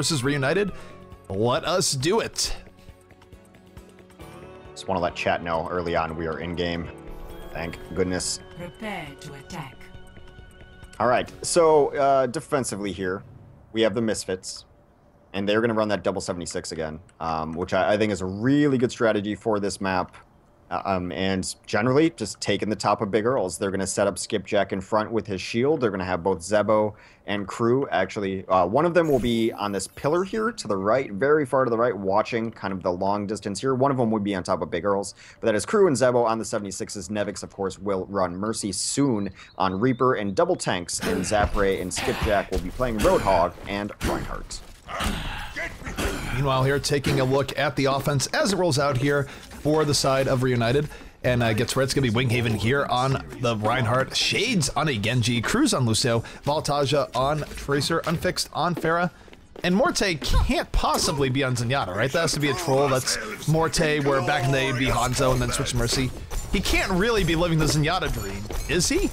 versus Reunited. Let us do it. Just want to let chat know early on we are in game. Thank goodness. Prepare to attack. All right, so defensively here, we have the Misfits, and they're going to run that double 76 again, which I think is a really good strategy for this map. And generally, just taking the top of Big Earls. They're going to set up Skipjack in front with his shield. They're going to have both Zebo and Crew. Actually, one of them will be on this pillar here to the right, very far to the right, watching kind of the long distance here. One of them would be on top of Big Earls. But that is Crew and Zebo on the 76s. Nevix, of course, will run Mercy soon on Reaper and double tanks. And Zapray and Skipjack will be playing Roadhog and Reinhardt. Meanwhile here, taking a look at the offense as it rolls out here for the side of Reunited. And gets ready. It's going to be Winghaven here on the Reinhardt. Shades on a Genji. Cruz on Lucio. Voltaja on Tracer. Unfixed on Pharah. And Morte can't possibly be on Zenyatta, right? That has to be a troll. That's Morte, where back in the day it'd be Hanzo and then switch to Mercy. He can't really be living the Zenyatta dream, is he?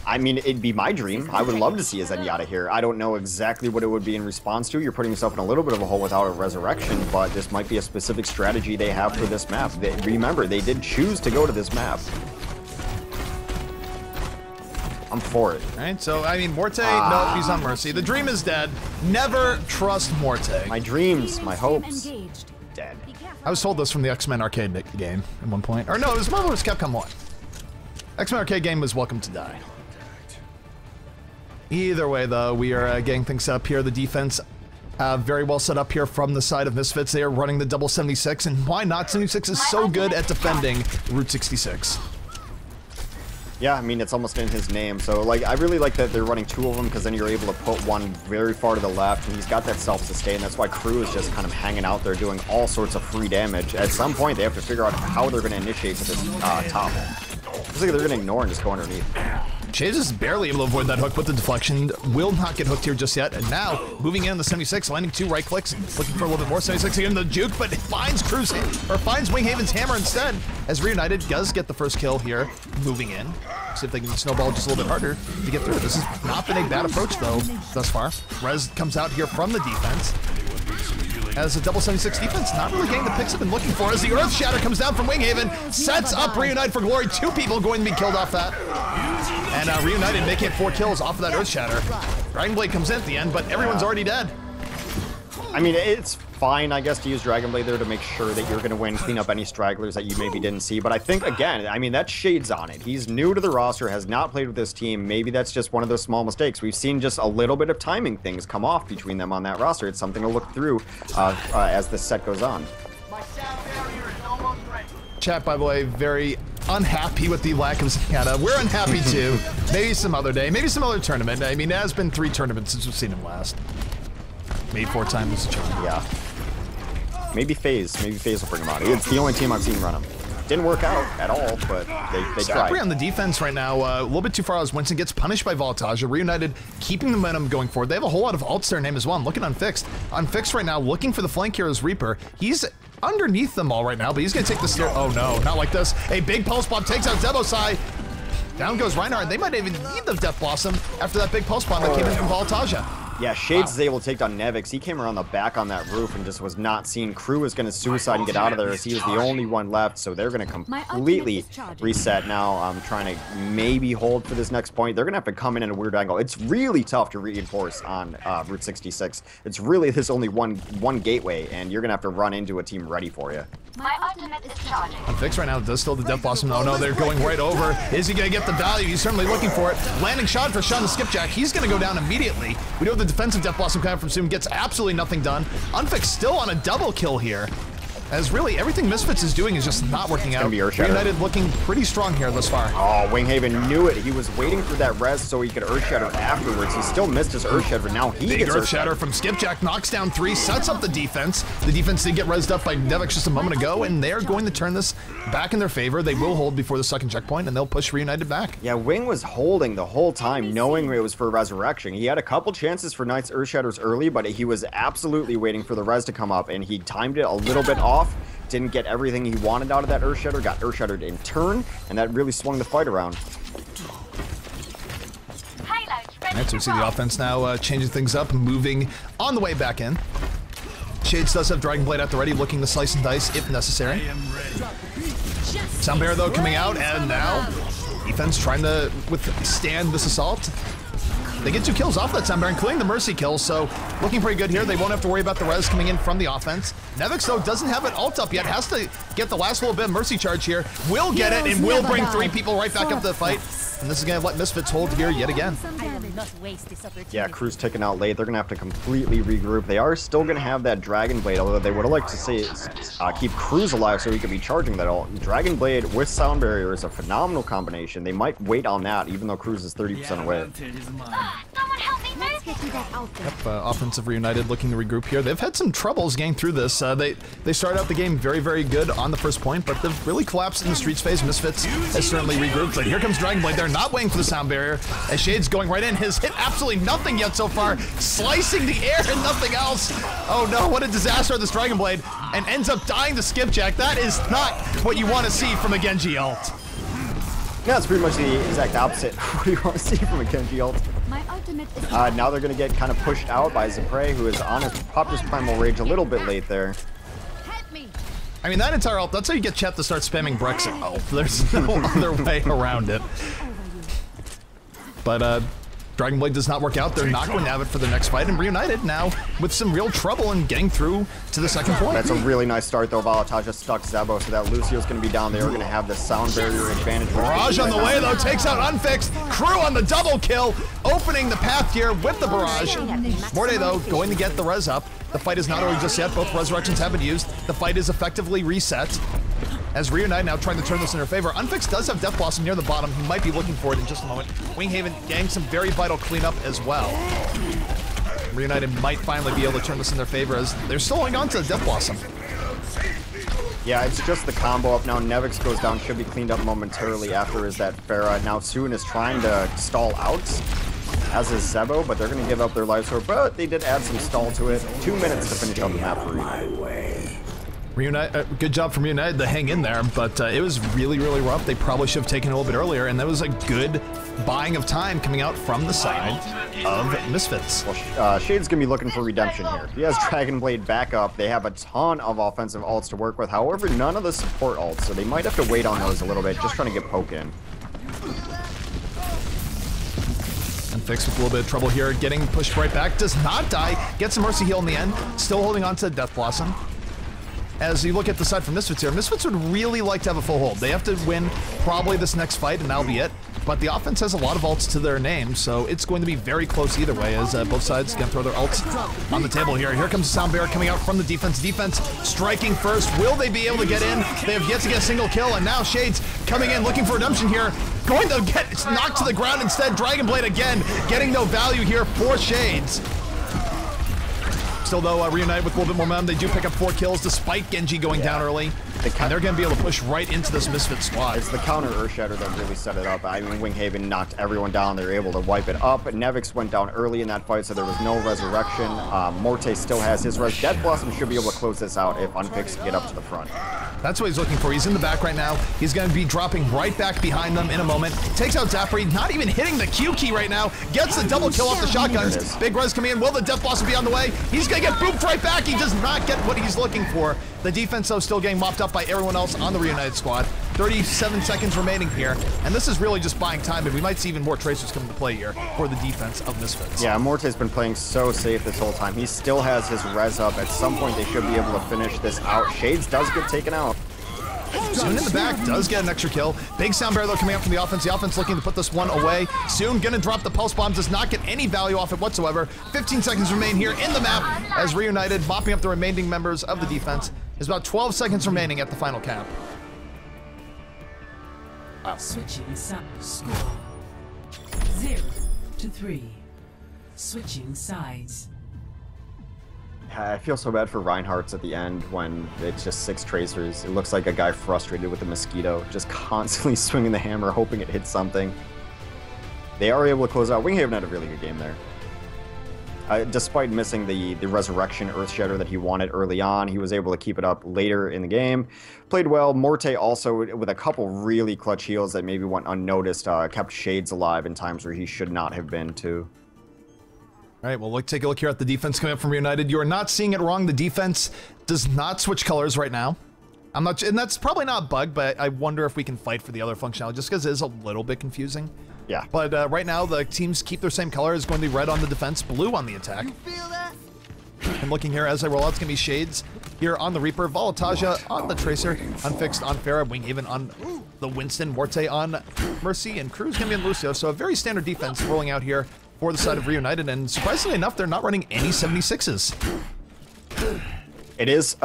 I mean, it'd be my dream. I would love to see a Zenyatta here. I don't know exactly what it would be in response to. You're putting yourself in a little bit of a hole without a resurrection, but this might be a specific strategy they have for this map. Remember, they did choose to go to this map. I'm for it. All right, so, I mean, Morte, no, he's on Mercy. The dream is dead. Never trust Morte. My dreams, my hopes, dead. I was told this from the X-Men arcade game at one point. Or no, it was Marvel vs. Capcom 1. X-Men arcade game was Welcome to Die. Either way, though, we are getting things up here. The defense very well set up here from the side of Misfits. They are running the double 76, and why not? 76 is so good at defending Route 66. Yeah, I mean, it's almost in his name. So, like, I really like that they're running two of them, because then you're able to put one very far to the left, and he's got that self-sustain. That's why Crew is just kind of hanging out there doing all sorts of free damage. At some point, they have to figure out how they're going to initiate to this top. Looks like they're going to ignore and just go underneath. Shades is barely able to avoid that hook with the deflection. Will not get hooked here just yet. And now, moving in on the 76, landing two right clicks, looking for a little bit more. 76 again, the juke, but finds finds Winghaven's hammer instead, as Reunited does get the first kill here, moving in. See if they can snowball just a little bit harder to get through. This has not been a bad approach, though, thus far. Rez comes out here from the defense. As a double 76 defense, not really getting the picks I've been looking for, as the Earth Shatter comes down from Winghaven, sets up Reunite for glory. Two people going to be killed off that. And Reunited making it 4 kills off of that Earth Shatter. Dragon Blade comes in at the end, but everyone's already dead. I mean, it's fine, I guess, to use Dragon Blade there to make sure that you're going to win, clean up any stragglers that you maybe didn't see. But I think, again, I mean, that Shades on it. He's new to the roster, has not played with this team. Maybe that's just one of those small mistakes. We've seen just a little bit of timing things come off between them on that roster. It's something to look through as the set goes on. Chat, by the way, very unhappy with the lack of Zenyatta. We're unhappy too. Maybe some other day, maybe some other tournament. I mean, it has been 3 tournaments since we've seen him last. Maybe 4 times a charm. Yeah. Maybe FaZe. Maybe FaZe will bring him out. It's the only team I've seen run him. Didn't work out at all, but they tried. Zapray on the defense right now, a little bit too far as Winston gets punished by Voltaja. Reunited keeping the momentum going forward. They have a whole lot of ults their name as well. I'm looking Unfixed. Unfixed right now, looking for the flank here as Reaper. He's underneath them all right now, but he's going to take the stair. Oh no, not like this. A big pulse bomb takes out Zebosai. Down goes Reinhardt. They might even need the Death Blossom after that big pulse bomb that came in from Voltaja. Yeah, Shades is able to take down Nevix. He came around the back on that roof and just was not seen. Crew is going to suicide and get out of there as he is the only one left, so they're going to completely reset now. I'm trying to maybe hold for this next point. They're going to have to come in at a weird angle. It's really tough to reinforce on Route 66. It's really this only one gateway, and you're going to have to run into a team ready for you. My ultimate is charging. Unfixed right now, does still the Death Blossom. Oh no, they're going right over. Is he going to get the value? He's certainly looking for it. Landing shot for Sean the Skipjack. He's going to go down immediately. We know the defensive Death Blossom coming from Zoom gets absolutely nothing done. Unfixed still on a double kill here. As really everything Misfits is doing is just not working out. Reunited looking pretty strong here thus far. Oh, Winghaven knew it. He was waiting for that res so he could Earth Shatter afterwards. He still missed his Earth Shatter, but now he gets Earth Shatter from Skipjack, knocks down 3, sets up the defense. The defense did get rezzed up by Nevix just a moment ago, and they're going to turn this back in their favor. They will hold before the second checkpoint, and they'll push Reunited back. Yeah, Wing was holding the whole time, knowing it was for Resurrection. He had a couple chances for Knight's Earth Shatters early, but he was absolutely waiting for the res to come up, and he timed it a little bit off. Didn't get everything he wanted out of that Earth Shatter, got Earth Shattered in turn, and that really swung the fight around. Alright, so we see the offense now changing things up, moving on the way back in. Shades does have Dragon Blade at the ready, looking to slice and dice if necessary. Soundbearer though coming out, and now defense trying to withstand this assault. They get 2 kills off that Soundbearer, including the Mercy kill, so looking pretty good here. They won't have to worry about the res coming in from the offense. Nevix, though, doesn't have an ult up yet. Has to get the last little bit of Mercy charge here. Will get it, and will bring 3 people right back up to the fight. And this is going to let Misfits hold here yet again. Yeah, Crew's taken out late. They're going to have to completely regroup. They are still going to have that Dragon Blade, although they would have liked to see keep Cruz alive so he could be charging that ult. Dragon Blade with Sound Barrier is a phenomenal combination. They might wait on that, even though Cruz is 30% away. Someone help me, move! Yep, offensive Reunited looking to regroup here. They've had some troubles getting through this. They started out the game very, very good on the first point, but they've really collapsed in the streets phase. Misfits has certainly regrouped. But here comes Dragon Blade. They're not waiting for the Sound Barrier, as Shade's going right in. Has hit absolutely nothing yet so far, slicing the air and nothing else. Oh no, what a disaster this Dragon Blade, and ends up dying to Skipjack. That is not what you want to see from a Genji ult. Yeah, it's pretty much the exact opposite. What do you want to see from a Genji ult? My ultimate is Now they're going to get kind of pushed out by Zapre, who is on his popped his Primal Rage a little bit late there. help me. I mean, that entire ult, that's how you get Chet to start spamming Brexit. Oh, there's no other way around it. But Dragon Blade does not work out. They're not going to have it for the next fight, and Reunited now with some real trouble in getting through to the second point. That's a really nice start, though. Volataja stuck Zebo, so that Lucio's going to be down there. We're going to have the Sound Barrier advantage. Barrage on the way, though, takes out Unfixed. Crew on the double kill, opening the path here with the Barrage. Morte, though, going to get the res up. The fight is not over just yet. Both resurrections have been used. The fight is effectively reset. As Reunite now trying to turn this in her favor. Unfixed does have Death Blossom near the bottom. He might be looking for it in just a moment. Winghaven getting some very vital cleanup as well. Reunited might finally be able to turn this in their favor as they're still holding on to the Death Blossom. Yeah, it's just the combo up now. Nevix goes down, should be cleaned up momentarily after is that Pharah. Now Soon is trying to stall out, as is Zebo, but they're going to give up their life sword. But they did add some stall to it. 2 minutes to finish up the map for Reunited. Good job from United to hang in there, but it was really, really rough. They probably should have taken it a little bit earlier, and that was a good buying of time coming out from the side of Misfits. Well, Shade's going to be looking for redemption here. He has Dragon Blade back up. They have a ton of offensive ults to work with. However, none of the support ults, so they might have to wait on those a little bit, just trying to get poke in. And Fix with a little bit of trouble here, getting pushed right back. Does not die. Gets a Mercy heal in the end. Still holding on to Death Blossom. As you look at the side from Misfits here, Misfits would really like to have a full hold. They have to win probably this next fight, and that'll be it. But the offense has a lot of ults to their name, so it's going to be very close either way, as both sides can throw their ults on the table here. Here comes the Sound Bearer coming out from the defense. Defense striking first. Will they be able to get in? They have yet to get a single kill, and now Shades coming in, looking for redemption here. Going to get knocked to the ground instead. Dragon Blade again, getting no value here for Shades. Still, though, Reunite with a little bit more momentum. They do pick up 4 kills despite Genji going down early. And they're going to be able to push right into this Misfit squad. It's the counter Earthshatter that really set it up. I mean, Winghaven knocked everyone down. They were able to wipe it up. Nevix went down early in that fight, so there was no resurrection. Morte still has his res. Death Blossom should be able to close this out if Unfixed get up to the front. That's what he's looking for. He's in the back right now. He's going to be dropping right back behind them in a moment. Takes out Zafri, not even hitting the Q key right now. Gets the double kill off the shotguns. Big res coming in. Will the Death Blossom be on the way? He's going to get booped right back. He does not get what he's looking for. The defense, though, still getting mopped up by everyone else on the Reunited squad. 37 seconds remaining here, and this is really just buying time, and we might see even more Tracers come into play here for the defense of Misfits. Yeah, Morte's been playing so safe this whole time. He still has his res up. At some point, they should be able to finish this out. Shades does get taken out. Soon in the back does get an extra kill. Big Sound Bearer, though, coming up from the offense. The offense looking to put this one away. Soon gonna drop the Pulse Bomb. Does not get any value off it whatsoever. 15 seconds remain here in the map as Reunited, mopping up the remaining members of the defense. There's about 12 seconds remaining at the final cap. Wow. Switching score 0-3. Switching sides. I feel so bad for Reinhardt's at the end when it's just 6 Tracers. It looks like a guy frustrated with a mosquito, just constantly swinging the hammer, hoping it hits something. They are able to close out. Winghaven had a really good game there. Despite missing the Resurrection Earthshatter that he wanted early on, he was able to keep it up later in the game. Played well. Morte also, with a couple really clutch heals that maybe went unnoticed, kept Shades alive in times where he should not have been too. All right, well, take a look here at the defense coming up from Reunited. You are not seeing it wrong. The defense does not switch colors right now. I'm not, and that's probably not bug, but I wonder if we can fight for the other functionality, just because it is a little bit confusing. Yeah. But right now, the teams keep their same color. It's going to be red on the defense, blue on the attack. And looking here as I roll out, it's going to be Shades here on the Reaper, Volataja on the Tracer, Unfixed on Pharah, Winghaven on the Winston, Morte on Mercy, and Crew's going to be on Lucio. So a very standard defense rolling out here for the side of Reunited, and surprisingly enough, they're not running any 76s. It is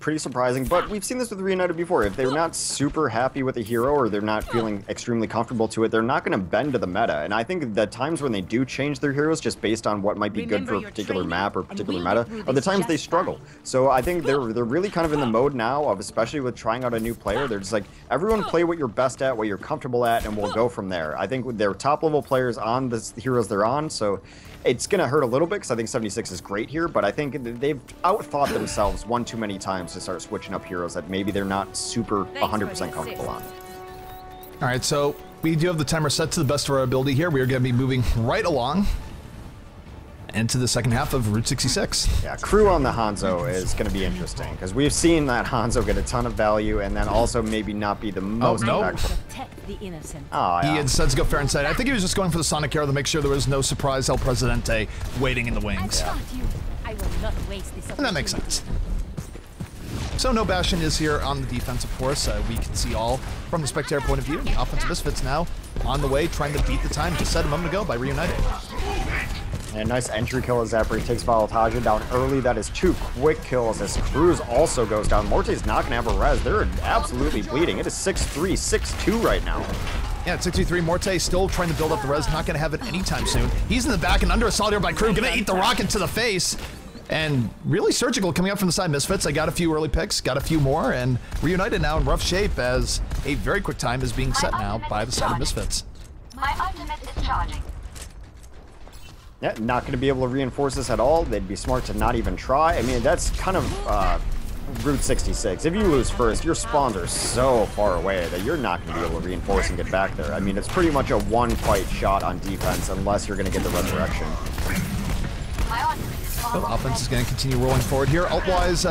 pretty surprising, but we've seen this with Reunited before. If they're not super happy with a hero or they're not feeling extremely comfortable to it, they're not going to bend to the meta. And I think the times when they do change their heroes just based on what might be good for a particular map or particular meta are the times they struggle. So I think they're really kind of in the mode now of, especially with trying out a new player, they're just like, everyone play what you're best at, what you're comfortable at, and we'll go from there. I think they're top level players on the heroes they're on, so it's going to hurt a little bit because I think 76 is great here, but I think they've outthought themselves one too many times to start switching up heroes that maybe they're not super 100% comfortable on. All right, so we do have the timer set to the best of our ability here. We are going to be moving right along into the second half of Route 66. Yeah, Crew on the Hanzo is going to be interesting because we've seen that Hanzo get a ton of value and then also maybe not be the most impactful. Protect the innocent. Oh, yeah. He decides to go fair inside. I think he was just going for the Sonic arrow to make sure there was no surprise El Presidente waiting in the wings. I will not waste this And that makes sense. So no Bastion is here on the defense, of course. We can see all from the spectator point of view. The offensive Misfits now on the way, trying to beat the time just set a moment ago by Reunited. And nice entry kill as Zapri takes Volataja down early. That is 2 quick kills as Cruz also goes down. Morte's not going to have a res. They're absolutely bleeding. It is 6-3, 6-2 right now. Yeah, 63. Morte still trying to build up the res. Not going to have it anytime soon. He's in the back and under assault here by Crew. Going to eat the rocket to the face. And really surgical coming up from the side Misfits. I got a few early picks, got a few more, and Reunited now in rough shape as a very quick time is being set now by the side of Misfits. My ultimate is charging. Yeah, not going to be able to reinforce this at all. They'd be smart to not even try. I mean, that's kind of Route 66. If you lose first, your spawns are so far away that you're not going to be able to reinforce and get back there. I mean, it's pretty much a one-fight shot on defense unless you're going to get the resurrection. So the offense is going to continue rolling forward here. Ult-wise,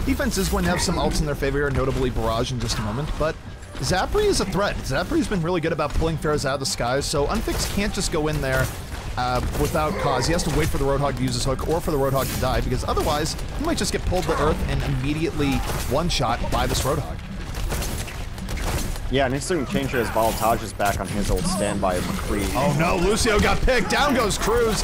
defense is going to have some ults in their favor, notably Barrage in just a moment, but Zapri is a threat. Zapri's been really good about pulling Pharahs out of the skies, so Unfixed can't just go in there without cause. He has to wait for the Roadhog to use his hook or for the Roadhog to die, because otherwise he might just get pulled to earth and immediately one-shot by this Roadhog. Yeah, an interesting change here as Voltage is back on his old standby of McCree. Oh no, Lucio got picked. Down goes Cruz.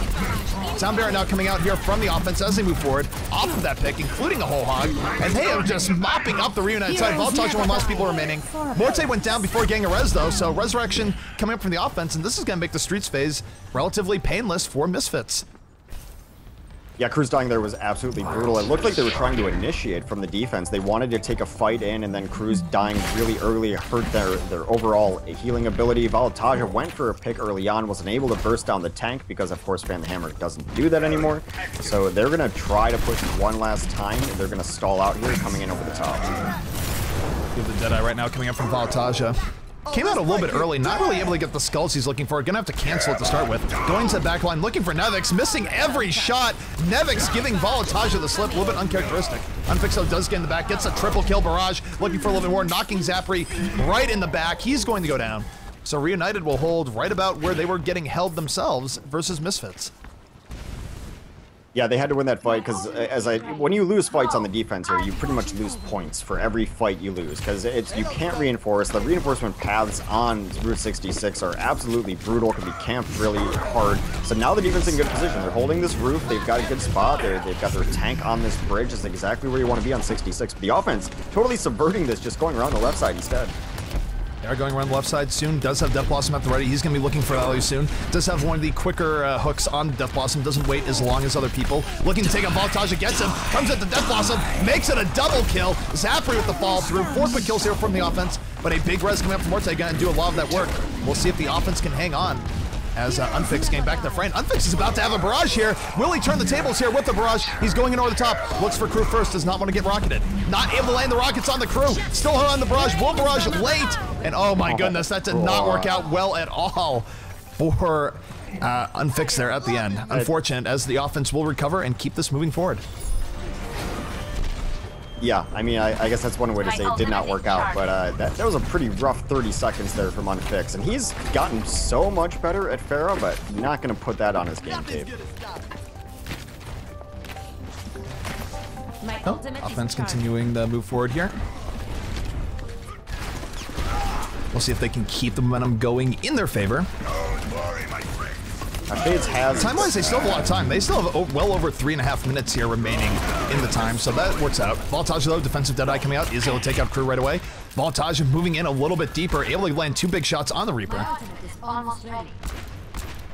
Soundbearer now coming out here from the offense as they move forward, off of that pick, including a whole hog. And they are just mopping up the Reunited side. Voltage one last people remaining. Morte went down before getting a res though, so Resurrection coming up from the offense, and this is going to make the Streets phase relatively painless for Misfits. Yeah, Cruz dying there was absolutely brutal. It looked like they were trying to initiate from the defense. They wanted to take a fight in, and then Cruz dying really early hurt their overall healing ability. Volataja went for a pick early on, wasn't able to burst down the tank because, of course, Fan the Hammer doesn't do that anymore. So they're going to try to push one last time. They're going to stall out here, coming in over the top. Give the Deadeye right now coming up from Volataja. Came out a little bit early, not really able to get the skulls he's looking for. Gonna have to cancel it to start with. Going to the back line, looking for Nevix, missing every shot. Nevix giving Volataja the slip, a little bit uncharacteristic. Unfixo does get in the back, gets a triple kill. Barrage looking for a little bit more, knocking Zapri right in the back. He's going to go down. So Reunited will hold right about where they were getting held themselves versus Misfits. Yeah, they had to win that fight because when you lose fights on the defense here, you pretty much lose points for every fight you lose because you can't reinforce. The reinforcement paths on Route 66 are absolutely brutal, can be camped really hard. So now the defense is in good position. They're holding this roof. They've got a good spot. They've got their tank on this bridge. It's exactly where you want to be on 66. But the offense totally subverting this, just going around the left side instead. They are going around the left side soon. Does have Death Blossom at the ready. He's going to be looking for value soon. Does have one of the quicker hooks on Death Blossom. Doesn't wait as long as other people. Looking to take on Voltage, gets him. Comes at the Death Blossom. Makes it a double kill. Zapri with the fall through. 4 quick kills here from the offense. But a big res coming up from Morte. Going to do a lot of that work. We'll see if the offense can hang on. as Unfix getting back to the front. Unfix is about to have a barrage here. Will he turn the tables here with the barrage? He's going in over the top. Looks for crew first. Does not want to get rocketed. Not able to land the rockets on the crew. Still on the barrage. Will barrage late. And oh my goodness, that did not work out well at all for Unfix there at the end. Unfortunate, as the offense will recover and keep this moving forward. Yeah, I mean, I guess that's one way to say it did not work out, but that was a pretty rough 30 seconds there from Unfix, and he's gotten so much better at Pharah, but not going to put that on his game tape. Offense continuing the move forward here. We'll see if they can keep the momentum going in their favor. Shades has... Time-wise, they still have a lot of time. They still have well over 3.5 minutes here remaining in the time, so that works out. Voltage, though, defensive Deadeye coming out, is able to take out crew right away. Voltage moving in a little bit deeper, able to land 2 big shots on the Reaper.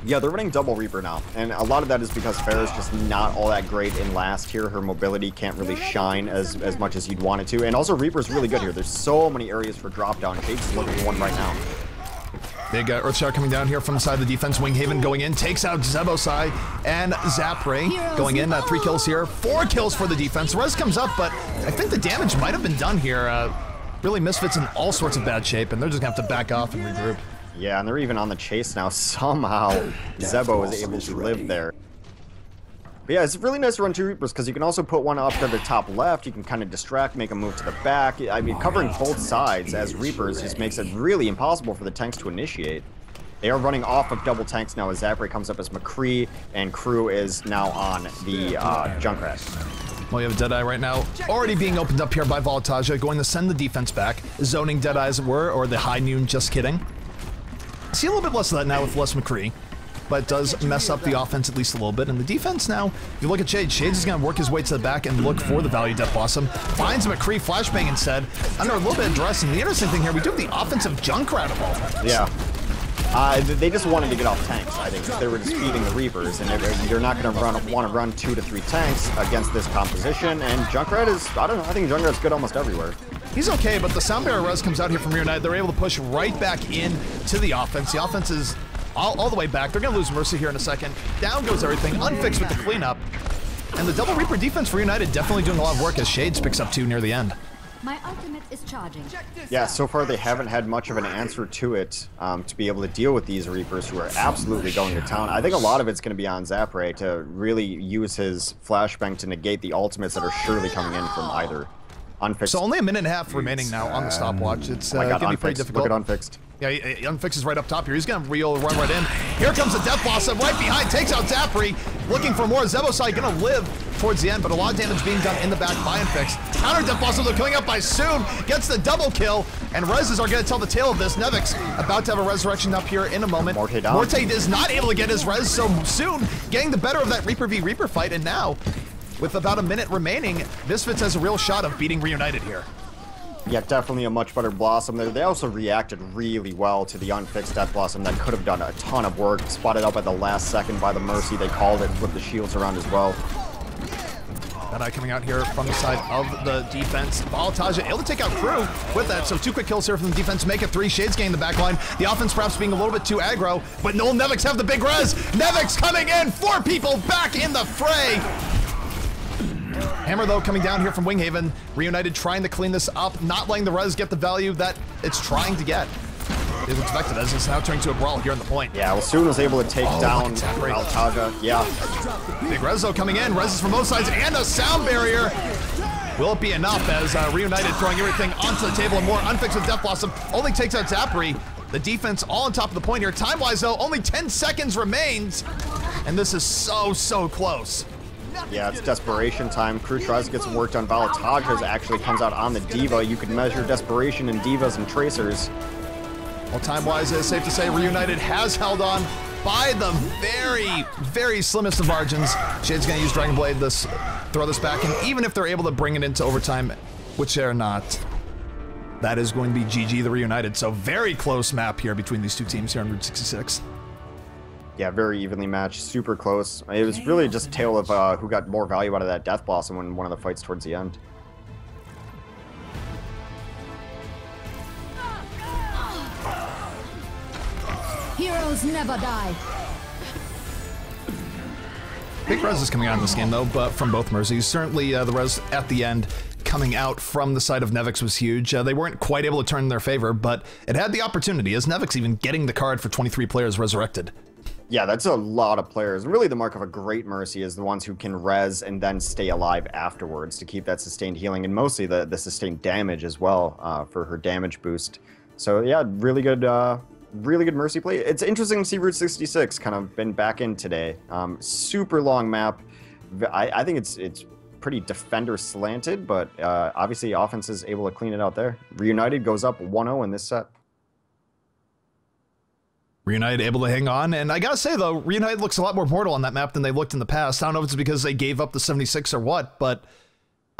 Yeah, they're running double Reaper now, and a lot of that is because Pharah's just not all that great in last here. Her mobility can't really shine as much as you'd want it to, and also Reaper's really good here. There's so many areas for drop down. Shades is looking for one right now. Big Earthshower coming down here from the side of the defense. Winghaven going in, takes out Zebosai and Zapray going in. 3 kills here, 4 kills for the defense. Rez comes up, but I think the damage might have been done here. Really, Misfits in all sorts of bad shape, and they're just going to have to back off and regroup. Yeah, and they're even on the chase now. Somehow, Zebo is able to live there. But yeah, it's really nice to run 2 Reapers because you can also put one up to the top left. You can kind of distract, make them move to the back. I mean, covering both sides as Reapers just makes it really impossible for the tanks to initiate. They are running off of double tanks now as Zapray comes up as McCree, and crew is now on the Junkrat. Well, you have Deadeye right now already being opened up here by Voltaja, going to send the defense back, zoning Deadeye as it were, or the High Noon, just kidding. See a little bit less of that now with less McCree, but it does mess up the offense at least a little bit. And the defense now, if you look at Shades, Shades is going to work his way to the back and look for the value Death Blossom. Finds McCree flashbang instead, under a little bit of duress. And the interesting thing here, we do have the offensive Junkrat of all things. Yeah. They just wanted to get off tanks, I think. They were just feeding the Reapers, and you're not going to want to run 2 to 3 tanks against this composition. And Junkrat is, I don't know, I think Junkrat's good almost everywhere. He's okay, but the Sound Barrier Res comes out here from REUNITED. They're able to push right back in to the offense. The offense is all the way back. They're going to lose Mercy here in a second. Down goes everything. Unfixed with the cleanup. And the double Reaper defense for REUNITED definitely doing a lot of work as Shades picks up 2 near the end. My ultimate is charging. Yeah, so far they haven't had much of an answer to it to be able to deal with these Reapers who are absolutely going to town. I think a lot of it's going to be on Zapray to really use his flashbang to negate the ultimates that are surely coming in from either Unfixed. So only a minute and a half remaining now on the stopwatch. It's going to be pretty difficult. Look at Unfixed. Yeah, Unfixed is right up top here. He's going to run right in. Here comes the Death Blossom right behind. Takes out Zapray. Looking for more. Zebosai going to live towards the end, but a lot of damage being done in the back by Unfixed. Counter Death Blossom, they're coming up by Soon. Gets the double kill, and Rezes are going to tell the tale of this. Nevix about to have a resurrection up here in a moment. Morte down. Morte is not able to get his res, so Soon getting the better of that Reaper v Reaper fight, and now, with about a minute remaining, Misfits has a real shot of beating REUNITED here. Yeah, definitely a much better Blossom there. They also reacted really well to the Unfixed Death Blossom that could have done a ton of work. Spotted up at the last second by the Mercy. They called it with the shields around as well. Deadeye coming out here from the side of the defense. Voltaja able to take out crew with that. So 2 quick kills here from the defense, make it 3. Shades getting the back line. The offense perhaps being a little bit too aggro, but Noel Nevix have the big res. Nevix coming in, 4 people back in the fray. Hammer, though, coming down here from Winghaven. REUNITED trying to clean this up, not letting the res get the value that it's trying to get. It was expected as it's now turning to a brawl here on the point. Yeah, well, Soon was able to take down Voltaja. Yeah. Big res, though, coming in. Res is from both sides, and a sound barrier. Will it be enough as REUNITED throwing everything onto the table and more? Unfixed with Death Blossom only takes out Zapray. The defense all on top of the point here. Time-wise, though, only 10 seconds remains, and this is so close. Yeah, it's desperation time. Crew tries to get some work done. Voltaja actually comes out on the Diva. You could measure desperation in Divas and Tracers. Well, time-wise, it's safe to say REUNITED has held on by the very slimmest of margins. Shade's going to use Dragon Blade, throw this back, and even if they're able to bring it into overtime, which they're not, that is going to be GG the REUNITED. So very close map here between these two teams here on Route 66. Yeah, very evenly matched, super close. It was really just a tale of who got more value out of that Death Blossom in one of the fights towards the end. Heroes never die. Big res is coming out in this game, though, but from both Mercies. Certainly, the res at the end coming out from the side of Nevix was huge. They weren't quite able to turn in their favor, but it had the opportunity, as Nevix even getting the card for 23 players resurrected. Yeah, that's a lot of players. Really, the mark of a great Mercy is the ones who can res and then stay alive afterwards to keep that sustained healing, and mostly the sustained damage as well for her damage boost. So yeah, really good Mercy play. It's interesting to see Route 66 kind of been back in today. Super long map. I think it's pretty defender slanted, but obviously offense is able to clean it out there. Reunited goes up 1-0 in this set. Reunited able to hang on, and I gotta say though, Reunited looks a lot more mortal on that map than they looked in the past. I don't know if it's because they gave up the 76 or what, but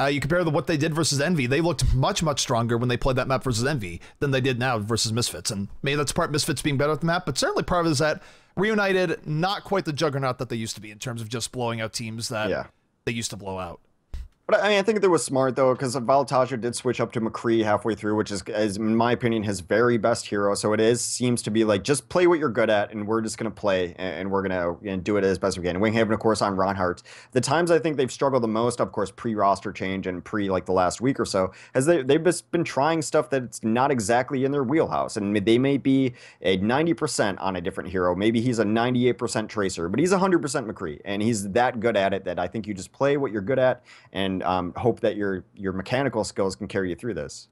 you compare what they did versus Envy, they looked much, much stronger when they played that map versus Envy than they did now versus Misfits, and maybe that's part Misfits being better at the map, but certainly part of it is that Reunited, not quite the juggernaut that they used to be in terms of just blowing out teams that they used to blow out. But I mean, I think that was smart, though, because Valtaja did switch up to McCree halfway through, which is, in my opinion, his very best hero. So it seems to be like, just play what you're good at, and we're just going to play, and we're going to do it as best we can. Winghaven, of course, on Ronhart. The times I think they've struggled the most, of course, pre-roster change and like the last week or so, as they've just been trying stuff that's not exactly in their wheelhouse. And they may be a 90% on a different hero. Maybe he's a 98% Tracer, but he's 100% McCree, and he's that good at it that I think you just play what you're good at, and hope that your mechanical skills can carry you through this.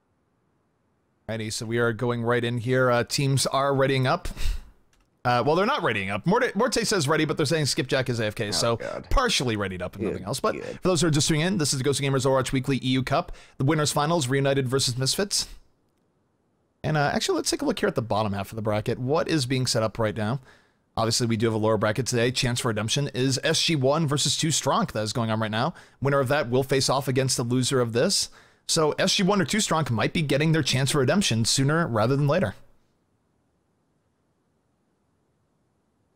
Alrighty, so we are going right in here. Teams are readying up. Well, they're not readying up. Morte says ready, but they're saying Skipjack is AFK, so God. Partially readied up and nothing else. But for those who are just tuning in, this is the GosuGamers Overwatch Weekly EU Cup. The winners finals, Reunited versus Misfits. And actually, let's take a look here at the bottom half of the bracket. What is being set up right now? Obviously, we do have a lower bracket today. Chance for Redemption is SG1 versus 2 Strong. That is going on right now. Winner of that will face off against the loser of this. So SG1 or 2 Strong might be getting their Chance for Redemption sooner rather than later.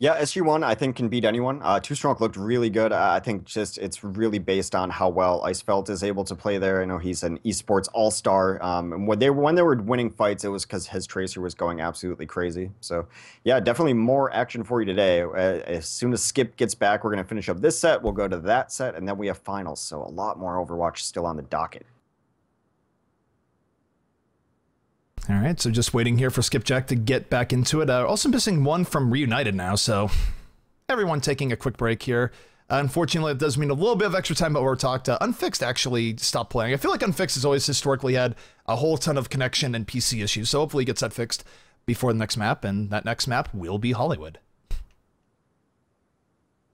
Yeah, SG1, I think, can beat anyone. 2 Strong looked really good. I think just it's really based on how well Icefelt is able to play there. I know he's an esports all-star. And when they were winning fights, it was because his Tracer was going absolutely crazy. So, yeah, definitely more action for you today. As soon as Skip gets back, we're going to finish up this set. We'll go to that set, and then we have finals. So a lot more Overwatch still on the docket. All right, so just waiting here for Skipjack to get back into it. Also missing one from Reunited now, so everyone taking a quick break here. Unfortunately, it does mean a little bit of extra time, but we're talked. Unfixed actually stopped playing. I feel like Unfixed has always historically had a whole ton of connection and PC issues, so hopefully he gets that fixed before the next map, and that next map will be Hollywood.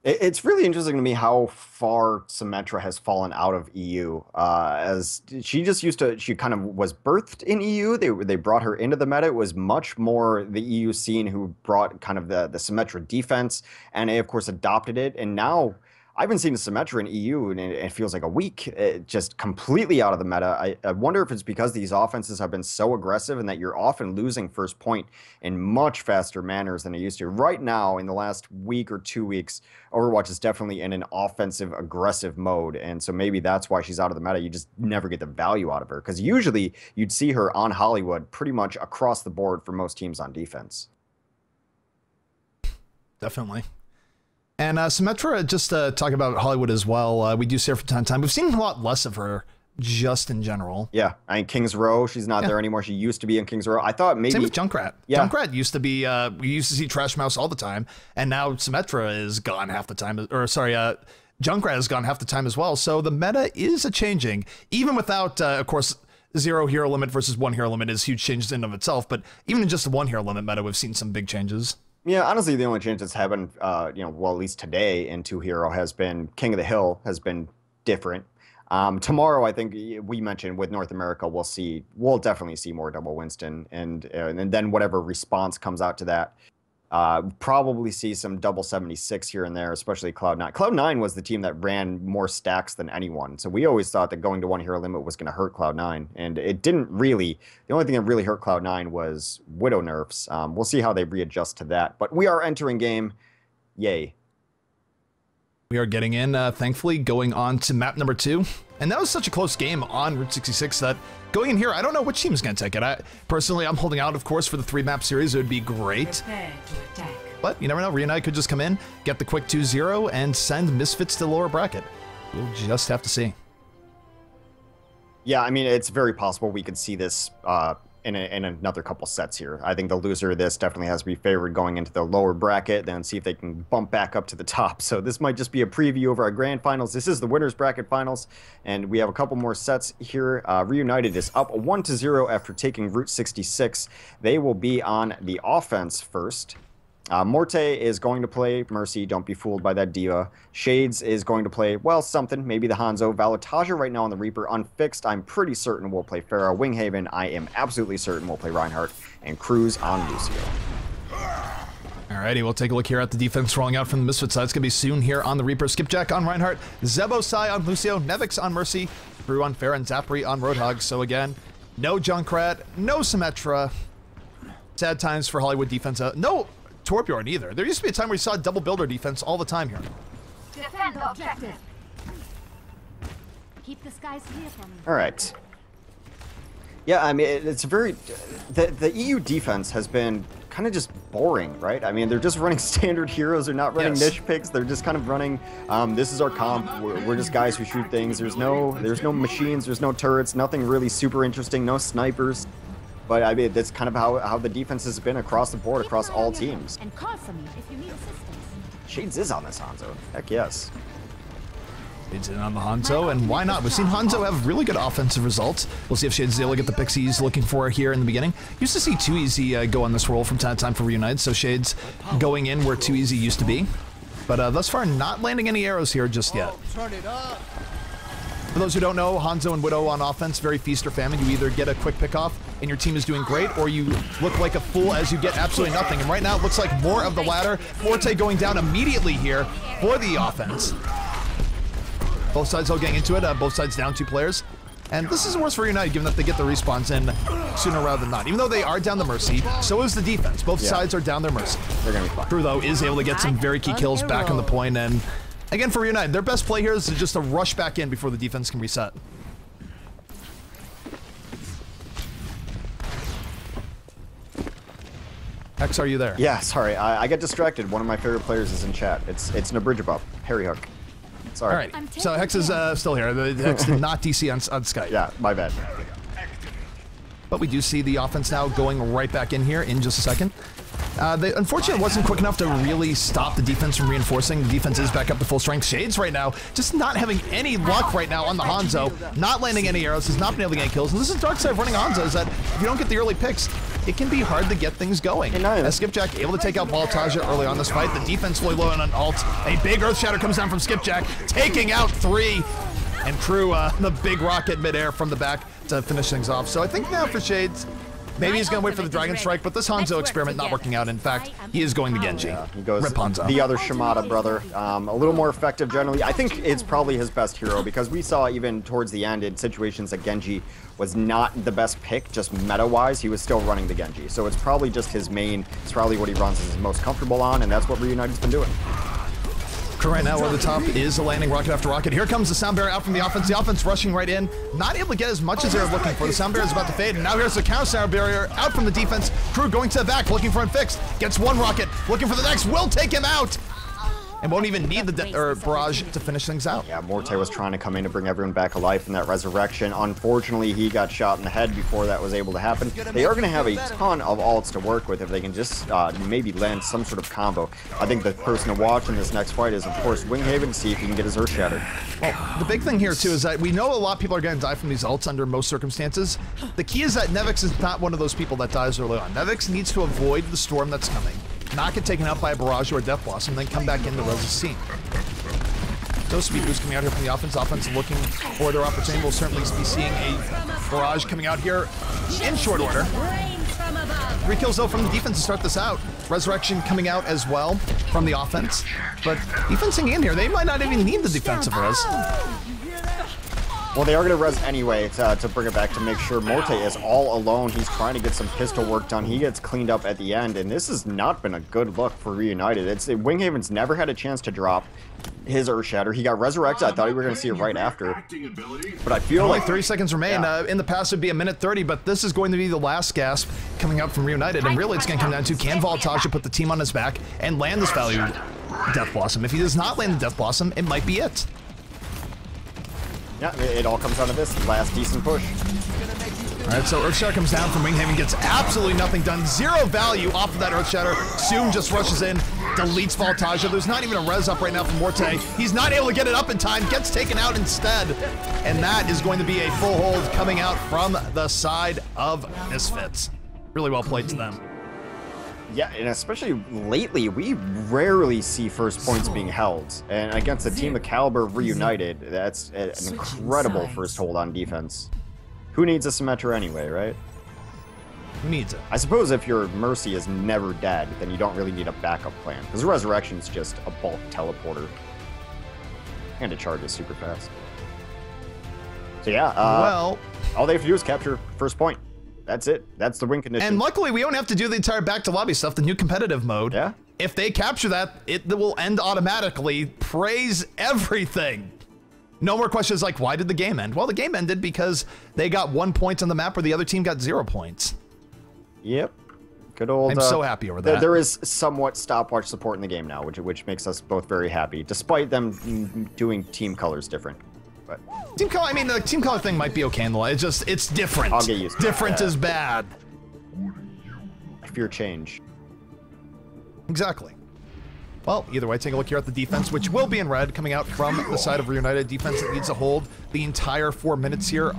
It's really interesting to me how far Symmetra has fallen out of EU. As she kind of was birthed in EU. They brought her into the meta. It was much more the EU scene who brought kind of the Symmetra defense. NA, of course, adopted it. And now I've been seeing the Symmetra in EU, and it feels like a week, just completely out of the meta. I wonder if it's because these offenses have been so aggressive and that you're often losing first point in much faster manners than it used to. Right now, in the last week or 2 weeks, Overwatch is definitely in an offensive, aggressive mode, and so maybe that's why she's out of the meta. You just never get the value out of her, because usually you'd see her on Hollywood pretty much across the board for most teams on defense. Definitely. And Symmetra, just talk about Hollywood as well. We do see her from time to time. We've seen a lot less of her just in general. Yeah, I mean, Kings Row, she's not there anymore. She used to be in Kings Row. I thought maybe... Same with Junkrat. Yeah. Junkrat used to be... we used to see Trash Mouse all the time, and now Symmetra is gone half the time. Or, sorry, Junkrat is gone half the time as well. So the meta is a-changing. Even without, of course, 0 hero limit versus 1 hero limit is huge changes in of itself, but even in just the 1 hero limit meta, we've seen some big changes. Yeah, honestly, the only change that's happened, well, at least today in 2 hero has been King of the Hill has been different. Tomorrow, I think we mentioned with North America, we'll definitely see more double Winston, and then whatever response comes out to that. Probably see some double 76 here and there, especially Cloud9. Cloud9 was the team that ran more stacks than anyone, so we always thought that going to 1 hero limit was going to hurt Cloud9, and it didn't really. The only thing that really hurt Cloud9 was Widow nerfs. We'll see how they readjust to that, but we are entering game. Yay. We are getting in, thankfully, going on to map number 2. And that was such a close game on Route 66 that going in here, I don't know which team is going to take it. Personally, I'm holding out, of course, for the 3-map series. It would be great. But you never know. REUNITED could just come in, get the quick 2-0, and send Misfits to the lower bracket. We'll just have to see. Yeah, I mean, it's very possible we could see this in another couple sets here. I think the loser of this definitely has to be favored going into the lower bracket, then see if they can bump back up to the top. So this might just be a preview of our grand finals. This is the winners bracket finals, and we have a couple more sets here. REUNITED is up 1-0 after taking Route 66. They will be on the offense first. Morte is going to play Mercy. Don't be fooled by that diva. Shades is going to play, well, something. Maybe the Hanzo. Valetaja right now on the Reaper. Unfixed, I'm pretty certain will play Pharah. Winghaven, I am absolutely certain will play Reinhardt. And Cruz on Lucio. Alrighty, we'll take a look here at the defense rolling out from the Misfit side. It's going to be soon here on the Reaper. Skipjack on Reinhardt. Zebosai on Lucio. Nevix on Mercy. Brew on Pharah and Zapri on Roadhog. So again, no Junkrat, no Symmetra. Sad times for Hollywood defense. No Torbjorn either. There used to be a time where we saw double builder defense all the time here. Defend the objective. Keep the skies clear for me. All right. Yeah, I mean, it's very... The EU defense has been kind of just boring, right? I mean, they're just running standard heroes. They're not running niche picks. They're just kind of running, this is our comp. We're just guys who shoot things. There's no machines. There's no turrets. Nothing really super interesting. No snipers. But I mean, that's kind of how the defense has been across the board, across all teams. And call for me if you need assistance. Shades is on this Hanzo. Heck yes. Shades in on the Hanzo, and why not? We've seen Hanzo have really good offensive results. We'll see if Shades is able to get the picks he's looking for here in the beginning. Used to see 2easy go on this role from time to time for REUNITED, so Shades going in where 2easy used to be. But thus far, not landing any arrows here just yet. Turn it up. For those who don't know, Hanzo and Widow on offense, very feast or famine. You either get a quick pick off and your team is doing great, or you look like a fool as you get absolutely nothing. And right now it looks like more of the latter. Forte going down immediately here for the offense. Both sides all getting into it, both sides down 2 players. And this is worse for REUNITED, given that they get the respawns in sooner rather than not. Even though they are down the Mercy, so is the defense. Both sides are down their Mercy. They're gonna be fine. Crew, though, is able to get some very key kills back on the point, and again, for REUNITED, their best play here is just to rush back in before the defense can reset. X, are you there? Yeah, sorry. I got distracted. One of my favorite players is in chat. It's Nabridgeabop. Harry Hook. Sorry. All right. So Hex is still here. Hex did not DC on Skype. Yeah, my bad. But we do see the offense now going right back in here in just a second. Unfortunately, it wasn't quick enough to really stop the defense from reinforcing. The defense is back up to full strength. Shades right now, just not having any luck right now on the Hanzo. Not landing any arrows, has not been able to get kills. And this is Darkside running Hanzo, is that if you don't get the early picks, it can be hard to get things going. As Skipjack able to take out Valetaja early on this fight. The defense fully low on an ult. A big Earth Shatter comes down from Skipjack, taking out 3. And Crew, the big rocket midair from the back to finish things off. So I think now for Shades, maybe he's going to wait for the Dragon Strike, but this Hanzo experiment not working out. In fact, he is going to Genji. Yeah, he goes Rip Hanzo. The other Shimada brother. A little more effective generally. I think it's probably his best hero because we saw even towards the end in situations that Genji was not the best pick, just meta-wise, he was still running the Genji. So it's probably just his main, it's probably what he runs is most comfortable on, and that's what REUNITED's been doing. Right now, over the top is a landing rocket after rocket. Here comes the Sound Barrier out from the offense. The offense rushing right in, not able to get as much as they were looking for. The Sound Barrier is about to fade, and now here's the counter Sound Barrier out from the defense. Crew going to the back, looking for Unfixed. Gets 1 rocket, looking for the next. Will take him out, and won't even need the barrage to finish things out. Yeah, Morte was trying to come in to bring everyone back alive in that resurrection. Unfortunately, he got shot in the head before that was able to happen. They are going to have a ton of ults to work with if they can just maybe land some sort of combo. I think the person to watch in this next fight is, of course, Winghaven, to see if he can get his Earth Shattered. Well, the big thing here, too, is that we know a lot of people are going to die from these ults under most circumstances. The key is that Nevix is not one of those people that dies early on. Nevix needs to avoid the storm that's coming, not get taken out by a barrage or a death blossom, and then come back into Rose's scene. So speed boost coming out here from the offense. Offense looking for their opportunity. We'll certainly be seeing a barrage coming out here in short order. 3 kills though from the defense to start this out. Resurrection coming out as well from the offense. But defensing in here, they might not even need the defensive res. Well, they are going to res anyway to bring it back to make sure Morte is all alone. He's trying to get some pistol work done. He gets cleaned up at the end, and this has not been a good look for REUNITED. Winghaven's never had a chance to drop. his Earth Shatter. He got resurrected. I thought we were going to see it right after. But I feel Only like 30 seconds remain. Yeah. In the past, it'd be 1:30, but this is going to be the last gasp coming up from Reunited. And really, it's going to come down to, can Voltagia put the team on his back and land this value Death Blossom? If he does not land the Death Blossom, it might be it. Yeah, it all comes out of this last decent push. All right, so Earthshatter comes down from Winghaven, gets absolutely nothing done. 0 value off of that Earthshatter. Soon just rushes in, deletes Voltagia. There's not even a res up right now from Morte. He's not able to get it up in time, gets taken out instead. And that is going to be a full hold coming out from the side of Misfits. Really well played to them. Yeah, and especially lately, we rarely see first points being held. And against a team of caliber of Reunited, that's an incredible first hold on defense. Who needs a Symmetra anyway, right? Who needs it? I suppose if your Mercy is never dead, then you don't really need a backup plan. Because Resurrection's just a bulk teleporter. And it charges super fast. So yeah, well, all they have to do is capture first point. That's it. That's the win condition. and luckily, we don't have to do the entire back to lobby stuff, the new competitive mode. Yeah. If they capture that, it will end automatically. Praise everything. No more questions like, why did the game end? Well, the game ended because they got 1 point on the map where the other team got 0 points. Yep. Good old. I'm so happy over that. There is somewhat stopwatch support in the game now, which makes us both very happy, despite them doing team colors different. But Team color, I mean, the team color thing might be okay in the light. It's different. I'll get used to it. Different Yeah. is bad. I fear change. Exactly. Well, either way, take a look here at the defense, which will be in red, coming out from the side of Reunited. Defense that needs to hold the entire 4 minutes here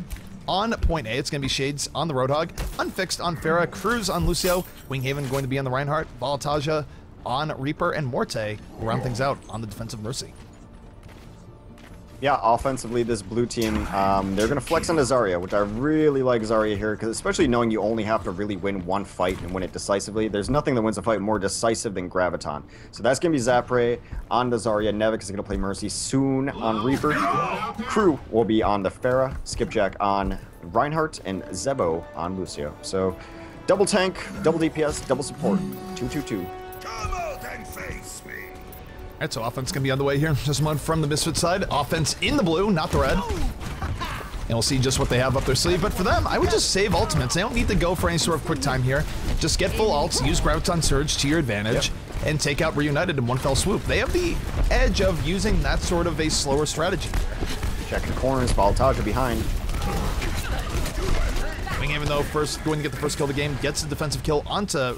on point A. It's going to be Shades on the Roadhog, Unfixed on Pharah, Cruz on Lucio, Winghaven going to be on the Reinhardt, Voltagia on Reaper, and Morte will round things out on the defensive Mercy. Yeah, offensively, this blue team, they're going to flex on the Zarya, which I really like Zarya here, because especially knowing you only have to really win one fight and win it decisively, there's nothing that wins a fight more decisive than Graviton. So that's going to be Zapre on the Zarya, Nevik is going to play Mercy soon on Reaper, Crew will be on the Pharah, Skipjack on Reinhardt, and Zebo on Lucio. So double tank, double DPS, double support, 2-2-2. All right, so offense going to be on the way here. Just one from the Misfit side. Offense in the blue, not the red. And we'll see just what they have up their sleeve. But for them, I would just save ultimates. They don't need to go for any sort of quick time here. Just get full ults, use Graviton Surge to your advantage, and take out Reunited in one fell swoop. They have the edge of using that sort of a slower strategy. Checking corners, Voltagia behind. Winghaven, though, first going to get the first kill of the game, gets the defensive kill onto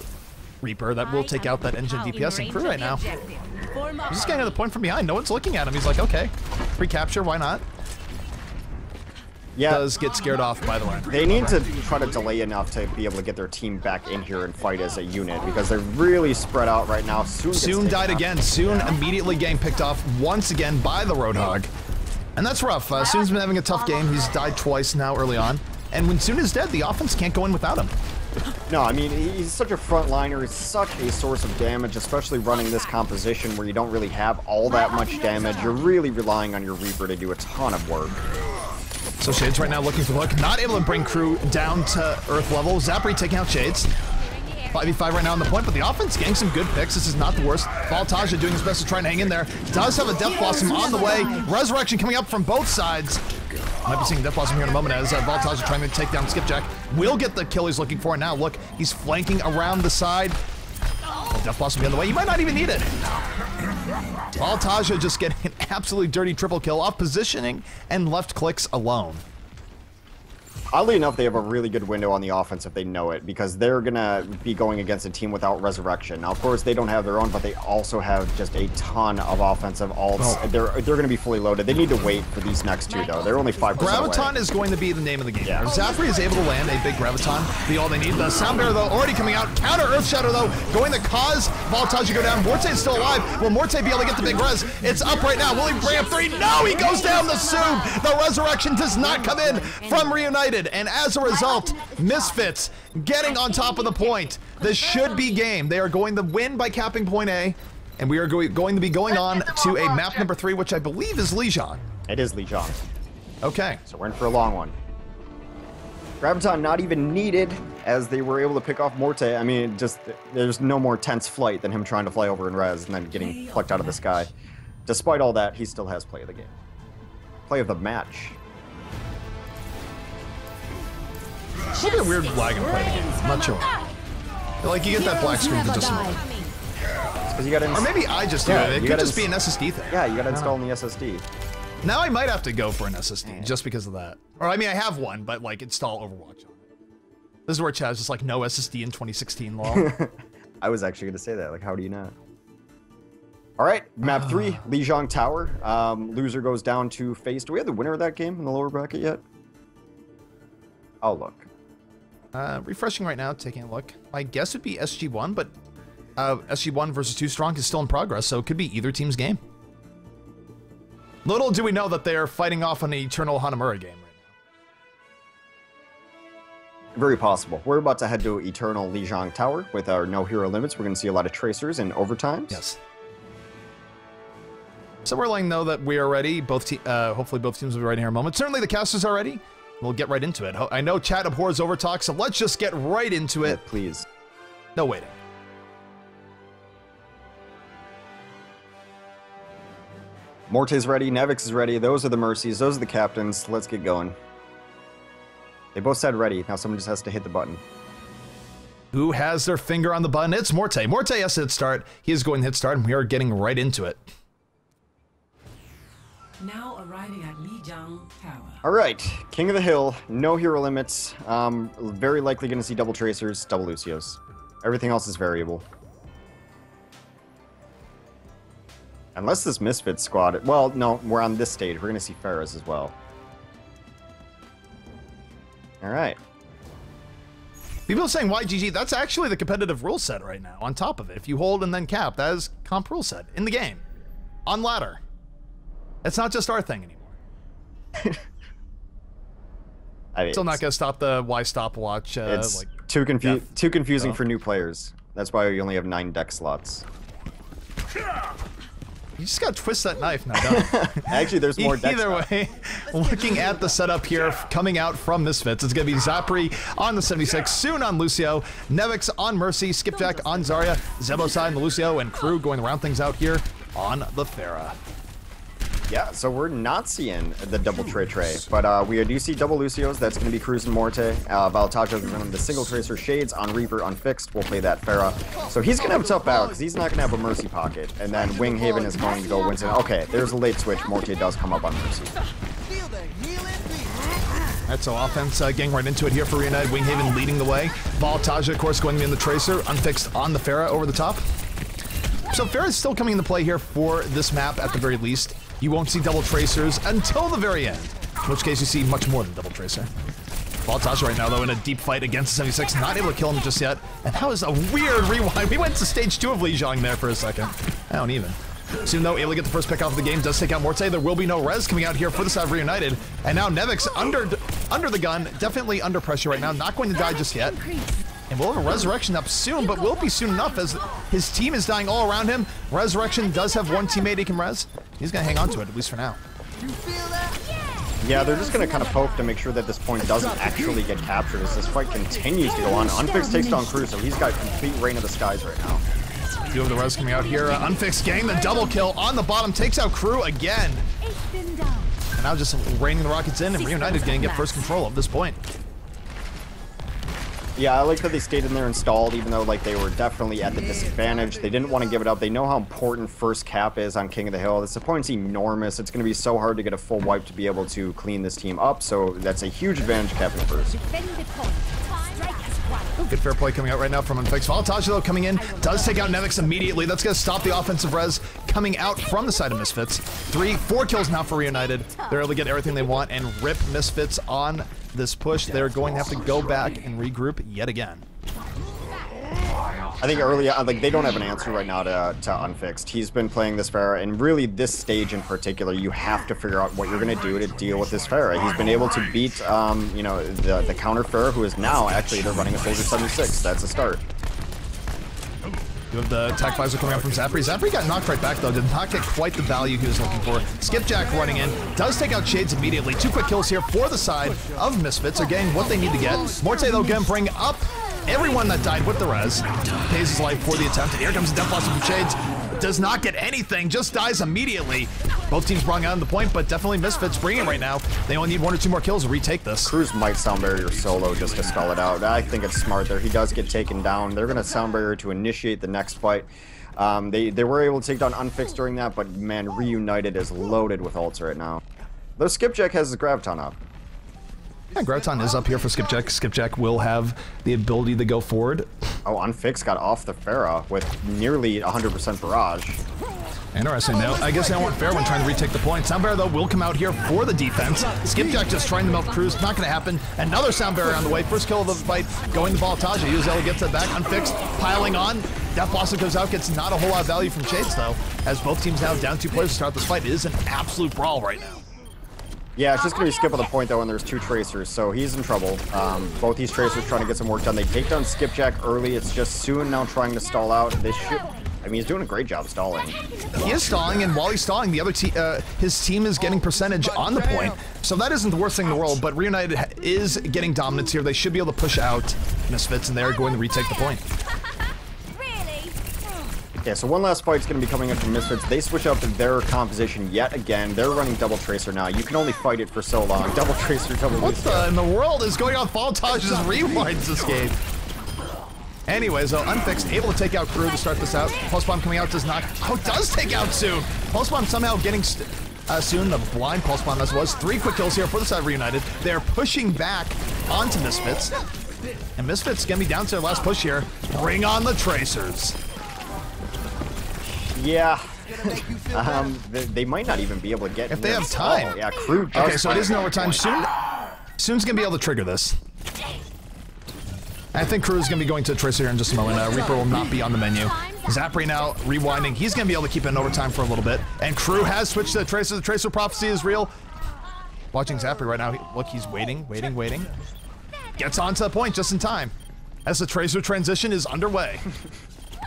Reaper. That will take out that engine DPS and Crew right now. He's just getting to the point from behind. No one's looking at him. He's like, okay, recapture, why not? Yeah, Does get scared off by the line. they need to try to delay enough to be able to get their team back in here and fight as a unit, because they're really spread out right now. Soon died again. Soon immediately getting picked off once again by the Roadhog. And that's rough. Soon's been having a tough game. He's died twice now early on. And when Soon is dead, the offense can't go in without him. No, I mean, he's such a frontliner. He's such a source of damage, especially running this composition where you don't really have all that much damage. You're really relying on your Reaper to do a ton of work. So Shades right now looking for the hook. Not able to bring Crew down to Earth level. Zapri taking out Shades. 5v5 right now on the point, but the offense getting some good picks. This is not the worst. Voltagia doing his best to try and hang in there. Does have a Death Blossom on the way. Resurrection coming up from both sides. Might be seeing Death Blossom here in a moment as Voltagia trying to take down Skipjack. Will get the kill he's looking for. Now look, he's flanking around the side. Oh, Death Blossom on the way. He might not even need it. Voltagia just getting an absolutely dirty triple kill off positioning and left clicks alone. Oddly enough, they have a really good window on the offense if they know it, because they're going to be going against a team without Resurrection. Now, of course, they don't have their own, but they also have just a ton of offensive ults. Oh. They're going to be fully loaded. They need to wait for these next two, though. They're only 5% Graviton away. is going to be the name of the game. Yeah. If Zapri is able to land a big Graviton, be all they need. The Sound Bearer, though, already coming out. Counter Earth Shadow, though, going to cause Voltagia go down. Morte is still alive. Will Morte be able to get the big res? It's up right now. Will he bring up 3? No, he goes down the Soon. The Resurrection does not come in from Reunited. And as a result, Misfits getting on top of the point. This should be game. They are going to win by capping point A. And we are going to be going on to a map number 3, which I believe is Lijiang. It is Lijiang. Okay. So we're in for a long one. Graviton not even needed, as they were able to pick off Morte. I mean, just there's no more tense flight than him trying to fly over and res and then getting plucked out of the sky. despite all that, he still has play of the game. Play of the match. It's a little bit weird lag and play the game. I'm not sure. Like, you get that black screen to just... Because you got to... Or maybe I just do it. It could just be an SSD thing. Yeah, you got to install in the SSD. Now I might have to go for an SSD just because of that. Or, I mean, I have one, but, like, install Overwatch on it. This is where Chad's just like, no SSD in 2016, lol. I was actually going to say that. Like, how do you not? All right, map 3, Lijiang Tower. Loser goes down to face... Do we have the winner of that game in the lower bracket yet? I'll look. Refreshing right now, taking a look. My guess would be SG1, but SG1 versus 2 Strong is still in progress, so it could be either team's game. Little do we know that they are fighting off an eternal Hanamura game right now. Very possible. We're about to head to Eternal Lijiang Tower with our no hero limits. We're going to see a lot of tracers and overtimes. Yes. So we're letting know that we are ready. Hopefully both teams will be ready in a moment. Certainly the casters are ready. We'll get right into it. I know chat abhors overtalk, so let's just get right into it. Yeah, please. No waiting. Morte's ready. Nevix is ready. Those are the Mercies. Those are the captains. Let's get going. They both said ready. Now someone just has to hit the button. Who has their finger on the button? It's Morte. Morte has to hit start. He is going to hit start, and we are getting right into it. Now arriving at Lijiang Tower. All right, King of the Hill, no hero limits. Very likely going to see double tracers, double Lucios. Everything else is variable. Unless this Misfits squad... Well, no, we're on this stage. We're going to see Pharahs as well. All right. People are saying, why GG? That's actually the competitive rule set right now, on top of it. If you hold and then cap, that is comp rule set in the game. On ladder. It's not just our thing anymore. I mean, Still not going to stop the why stopwatch. It's like, too confusing for new players. That's why we only have 9 deck slots. You just got to twist that knife now, don't Actually, there's more deck Either slots. way, looking at the setup here coming out from Misfits, it's going to be Zapri on the 76, soon on Lucio, Nevix on Mercy, Skipjack on Zarya, Zebosai on the Lucio, and Crew going to round things out here on the Pharah. Yeah, so we're not seeing the double Trey, but we do see double Lucios. That's going to be Cruz and Morte. Valtajo is running the single Tracer Shades on Reaper unfixed. We'll play that Pharah. So he's going to have a tough battle because he's not going to have a Mercy pocket. And then Winghaven is going to go Winston. Okay, there's a late switch. Morte does come up on Mercy. Alright, so offense getting right into it here for REUNITED. Winghaven leading the way. Valtaja, of course, going to be in the Tracer. Unfixed on the Pharah over the top. So Pharah is still coming into play here for this map at the very least. You won't see double tracers until the very end, in which case you see much more than double tracer. Valtaja right now, though, in a deep fight against the 76, not able to kill him just yet. And that was a weird rewind. We went to stage 2 of Lijiang there for a second. I don't even. Soon, though, able to get the first pick off of the game, does take out Morte. There will be no res coming out here for the side of REUNITED. And now Nevix under the gun, definitely under pressure right now, not going to die just yet. And we'll have a Resurrection up soon, but will be soon enough as his team is dying all around him. Resurrection does have one teammate he can res. He's going to hang on to it, at least for now. Yeah, they're just going to kind of poke to make sure that this point doesn't actually get captured as this fight continues to go on. Unfixed takes down Crew, so he's got complete reign of the skies right now. Few of the res coming out here. Unfixed getting the double kill on the bottom, takes out Crew again. And now just raining the rockets in, and REUNITED going to get first control of this point. Yeah, I like that they stayed in there installed, even though like they were definitely at the disadvantage. They didn't want to give it up. They know how important first cap is on King of the Hill. This opponent's enormous. It's going to be so hard to get a full wipe to be able to clean this team up. So that's a huge advantage capping first. Good fair play coming out right now from Unfixed. Valtaja, though, coming in, does take out Nevix immediately. That's going to stop the offensive res coming out from the side of Misfits. 4 kills now for REUNITED. They're able to get everything they want and rip Misfits on this push. They're going to have to go back and regroup yet again. I think early on, like, they don't have an answer right now to Unfixed. He's been playing this Pharah, and really this stage in particular, you have to figure out what you're going to do to deal with this Pharah. He's been able to beat, you know, the counter Pharah, who is now actually they're running a Soldier 76. That's a start. You have the attack visor coming out from Zapri. Zapri got knocked right back, though. Did not get quite the value he was looking for. Skipjack running in. Does take out Shades immediately. 2 quick kills here for the side of Misfits. They're getting what they need to get. Morte, though, going to bring up Everyone that died with the res pays his life for the attempt. And here comes the Death Blossom from Shades. Does not get anything, just dies immediately. Both teams brought on the point, but definitely Misfits bringing it right now. They only need 1 or 2 more kills to retake this. Cruz might sound barrier solo just to stall it out. I think it's smart there. He does get taken down. They're going to sound barrier to initiate the next fight. They were able to take down Unfixed during that, but man, Reunited is loaded with ults right now. Though Skipjack has his Graviton up. Yeah, Graviton is up here for Skipjack. Skipjack will have the ability to go forward. Oh, Unfixed got off the Pharah with nearly 100% barrage. Interesting. Now, I guess they don't want fair when trying to retake the point. Soundbearer, though, will come out here for the defense. Skipjack just trying to melt Cruz. Not going to happen. Another Soundbearer on the way. First kill of the fight going to Voltage. Uzela gets it back. Unfixed. Piling on. Death Blossom goes out. Gets not a whole lot of value from Shades, though. As both teams now down 2 players to start this fight. It is an absolute brawl right now. Yeah, it's just going to be skip on the point, though, and there's 2 Tracers, so he's in trouble. Both these Tracers trying to get some work done. They take down Skipjack early. It's just Soon now trying to stall out. They should... I mean, he's doing a great job stalling. He is stalling, and while he's stalling, the other his team is getting percentage on the point. So that isn't the worst thing in the world, but Reunited is getting dominance here. They should be able to push out Misfits, and they're going to retake the point. Yeah, so one last fight's going to be coming up from Misfits. They switch up their composition yet again. They're running Double Tracer now. You can only fight it for so long. Double Tracer, double What in the world is going on? Voltage's rewinds this game. Anyways, though, Unfixed able to take out Crew to start this out. Pulse Bomb coming out does not... Oh, it does take out Soon. Pulse Bomb somehow getting Soon, the blind Pulse Bomb as was. 3 quick kills here for the side of Reunited. They're pushing back onto Misfits. And Misfits going to be down to their last push here. Bring on the Tracers. Yeah. They might not even be able to get... If they have time. Oh, yeah, Crew does. Okay, so it is in overtime. Soon's going to be able to trigger this. I think Crew's going to be going to Tracer here in just a moment. Reaper will not be on the menu. Zapri now rewinding. He's going to be able to keep it in overtime for a little bit. And Crew has switched to the Tracer. The Tracer prophecy is real. Watching Zapri right now. Look, he's waiting. Gets onto the point just in time as the Tracer transition is underway.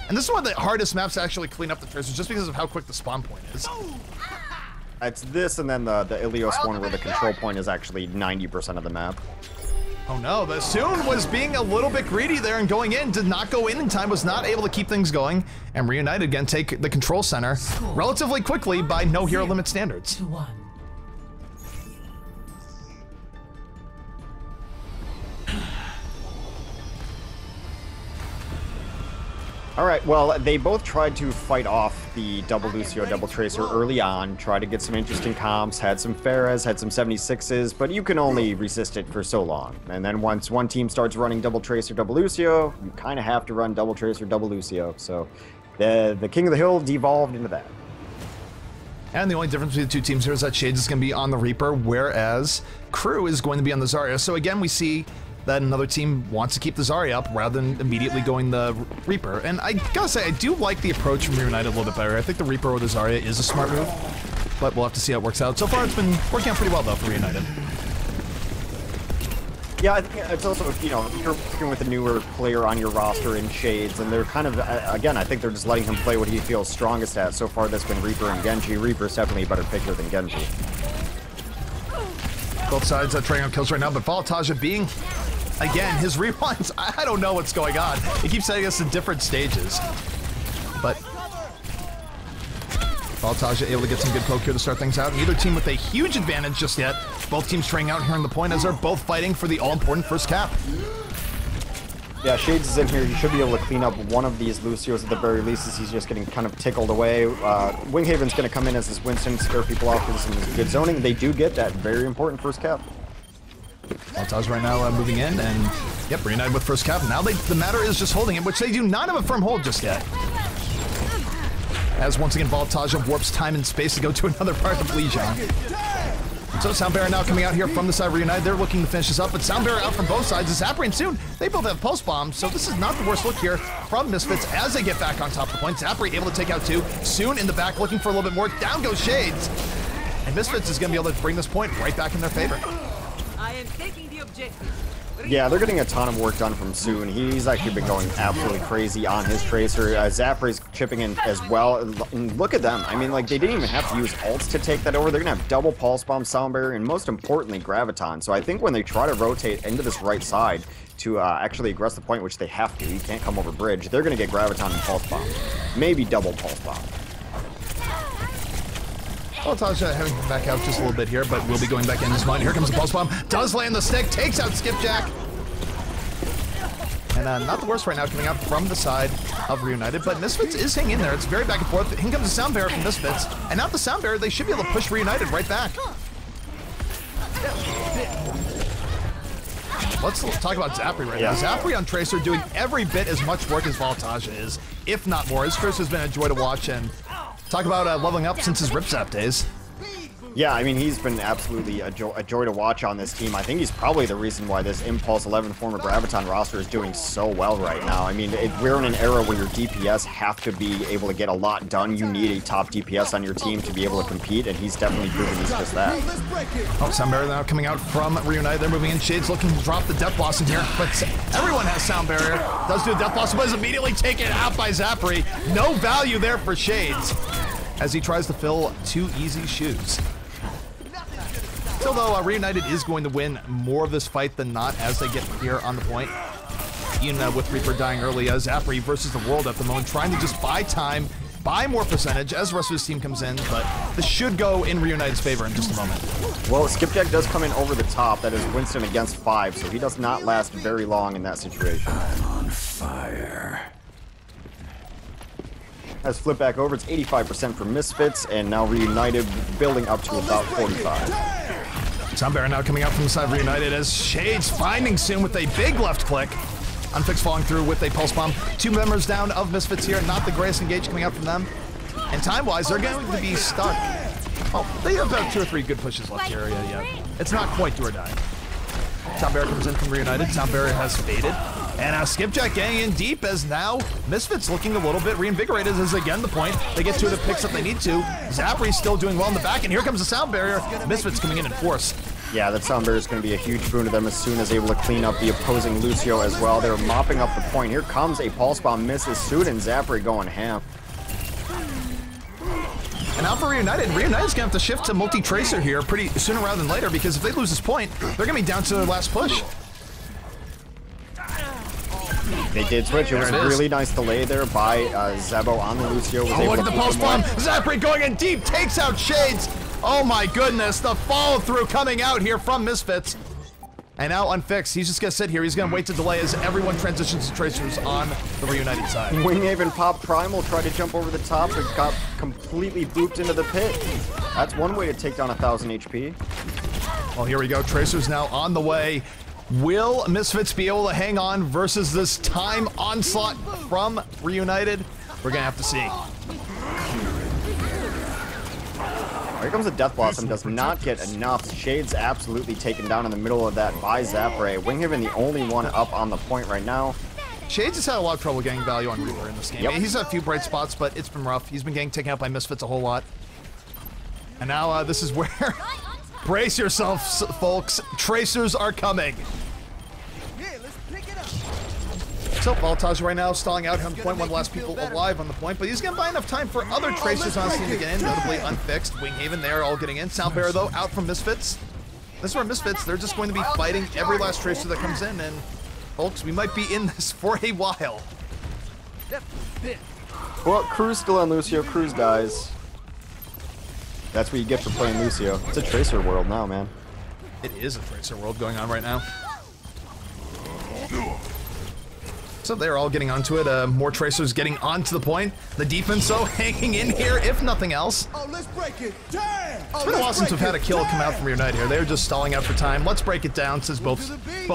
And this is one of the hardest maps to actually clean up the Tracer just because of how quick the spawn point is. It's this and then the Ilios one where the control point is actually 90% of the map. Oh no, the Soon was being a little bit greedy there and going in, did not go in time, was not able to keep things going, and Reunited again take the control center relatively quickly by no hero limit standards. 2-1. All right, well, they both tried to fight off the double Lucio, double Tracer early on, tried to get some interesting comps, had some Pharahs, had some 76s, but you can only resist it for so long. And then once one team starts running double Tracer, double Lucio, you kind of have to run double Tracer, double Lucio. So the King of the Hill devolved into that. And the only difference between the 2 teams here is that Shades is going to be on the Reaper, whereas Crew is going to be on the Zarya. So again, we see that another team wants to keep the Zarya up rather than immediately going the Reaper. And I gotta say, I do like the approach from Reunited a little bit better. I think the Reaper or the Zarya is a smart move, but we'll have to see how it works out. So far, it's been working out pretty well, though, for Reunited. Yeah, I think it's also, you know, you're working with a newer player on your roster in Shades, and they're kind of, again, I think they're just letting him play what he feels strongest at. So far, that's been Reaper and Genji. Reaper's definitely a better picker than Genji. Both sides are trading on kills right now, but Voltage being... Again, his rewinds, I don't know what's going on. He keeps setting us in different stages. But Voltage able to get some good poke here to start things out. Neither team with a huge advantage just yet. Both teams trading out here in the point as they're both fighting for the all-important first cap. Yeah, Shades is in here. He should be able to clean up one of these Lucios at the very least as he's just getting kind of tickled away. Winghaven's going to come in as his Winston, scare people off with some good zoning. They do get that very important first cap. Voltage right now moving in, and yep, Reunited with first cap. Now the matter is just holding it, which they do not have a firm hold just yet. As once again, Voltage warps time and space to go to another part of Lijiang. So Soundbearer now coming out here from the side of Reunited. They're looking to finish this up, but Soundbearer out from both sides. Is Zapri and Soon, they both have pulse bombs, so this is not the worst look here from Misfits as they get back on top of the point. Zapri able to take out 2. Soon in the back looking for a little bit more. Down goes Shades. And Misfits is going to be able to bring this point right back in their favor. I am taking the objective. Yeah, they're getting a ton of work done from Soon. He's actually been going absolutely crazy on his Tracer. Zapri's chipping in as well. And look at them. I mean, like, they didn't even have to use ults to take that over. They're going to have double Pulse Bomb, Sound Barrier, and most importantly, Graviton. So I think when they try to rotate into this right side to actually aggress the point, which they have to, you can't come over bridge, they're going to get Graviton and Pulse Bomb. Maybe double Pulse Bomb. Well, Tasha having to back out just a little bit here, but we'll be going back in this moment. Here comes the Pulse Bomb. Does land the stick, takes out Skipjack. And not the worst right now coming out from the side of Reunited, but Misfits is hanging in there. It's very back and forth. In comes the Sound Barrier from Misfits. And now the Sound Barrier, they should be able to push Reunited right back. Let's talk about Zapri right now. Zapri on Tracer doing every bit as much work as Voltaja is, if not more. His Tracer's been a joy to watch, and talk about leveling up since his Rip Zap days. Yeah, I mean, he's been absolutely a joy to watch on this team. I think he's probably the reason why this Impulse 11 former Graviton roster is doing so well right now. I mean, we're in an era where your DPS have to be able to get a lot done. You need a top DPS on your team to be able to compete, and he's definitely proven he's just that. Oh, Sound Barrier now coming out from Reunited. They're moving in. Shades looking to drop the Death Blossom here, but everyone has Sound Barrier. Does do a Death Blossom, but is immediately taken out by Zapri. No value there for Shades as he tries to fill two easy shoes. Still though, Reunited is going to win more of this fight than not as they get here on the point. Even with Reaper dying early, Zapri versus the world at the moment, trying to just buy time, buy more percentage as the rest of his team comes in, but this should go in Reunited's favor in just a moment. Well, Skipjack does come in over the top. That is Winston against 5, so he does not last very long in that situation. I'm on fire. Has flipped back over. It's 85% for Misfits, and now Reunited building up to about 45. Sound Barrier now coming out from the side of Reunited as Shades finding Soon with a big left click. Unfixed falling through with a Pulse Bomb. 2 members down of Misfits here. Not the greatest engage coming out from them. And time-wise, they're going to be stuck. Oh, they have about 2 or 3 good pushes left here. Yeah. It's not quite do or die. Sound Barrier comes in from Reunited. Sound Barrier has faded. And Skipjack getting in deep as now Misfits looking a little bit reinvigorated as again the point. They get 2 of the picks that they need to. Zapri's still doing well in the back, and here comes the Sound Barrier. Misfits coming in force. Yeah, that Sound Barrier is going to be a huge boon to them as soon as able to clean up the opposing Lucio as well. They're mopping up the point. Here comes a Pulse Bomb, misses Soon, and Zapri going ham. And now for Reunited's going to have to shift to multi-tracer here pretty sooner rather than later, because if they lose this point, they're going to be down to their last push. They did switch. It was a really nice delay there by Zebo on the Lucio. Oh, look at the Pulse Bomb. Zapri going in deep, takes out Shades. Oh my goodness, the follow-through coming out here from Misfits. And now Unfixed, he's just going to sit here. He's going to wait to delay as everyone transitions to Tracers on the Reunited side. Winghaven popped Primal, tried to jump over the top, but got completely booped into the pit. That's one way to take down 1,000 HP. Well, here we go. Tracers now on the way. Will Misfits be able to hang on versus this time onslaught from Reunited? We're going to have to see. Here comes a Death Blossom, does not get enough. Shades absolutely taken down in the middle of that by Zapri. Winghaven the only one up on the point right now. Shades has had a lot of trouble getting value on Reaper in this game. Yep. He's had a few bright spots, but it's been rough. He's been getting taken out by Misfits a whole lot. And now this is where... Brace yourselves, folks. Tracers are coming. So, Voltage right now stalling out on point, one of the last people alive on the point, but he's going to buy enough time for other Tracers on his team to get in, notably Unfixed. Winghaven, they're all getting in. Sound Barrier, though, out from Misfits. This is where Misfits, they're just going to be fighting every last Tracer that comes in, and, folks, we might be in this for a while. Well, Cruz still on Lucio. Cruz dies. That's what you get for playing Lucio. It's a Tracer world now, man. It is a Tracer world going on right now. So they're all getting onto it. More Tracers getting onto the point. The defense, though, hanging in here, if nothing else. Oh, let's break it down. It's been a while since we've had a kill come out from Reunited here. They were just stalling out for time. Let's break it down, says both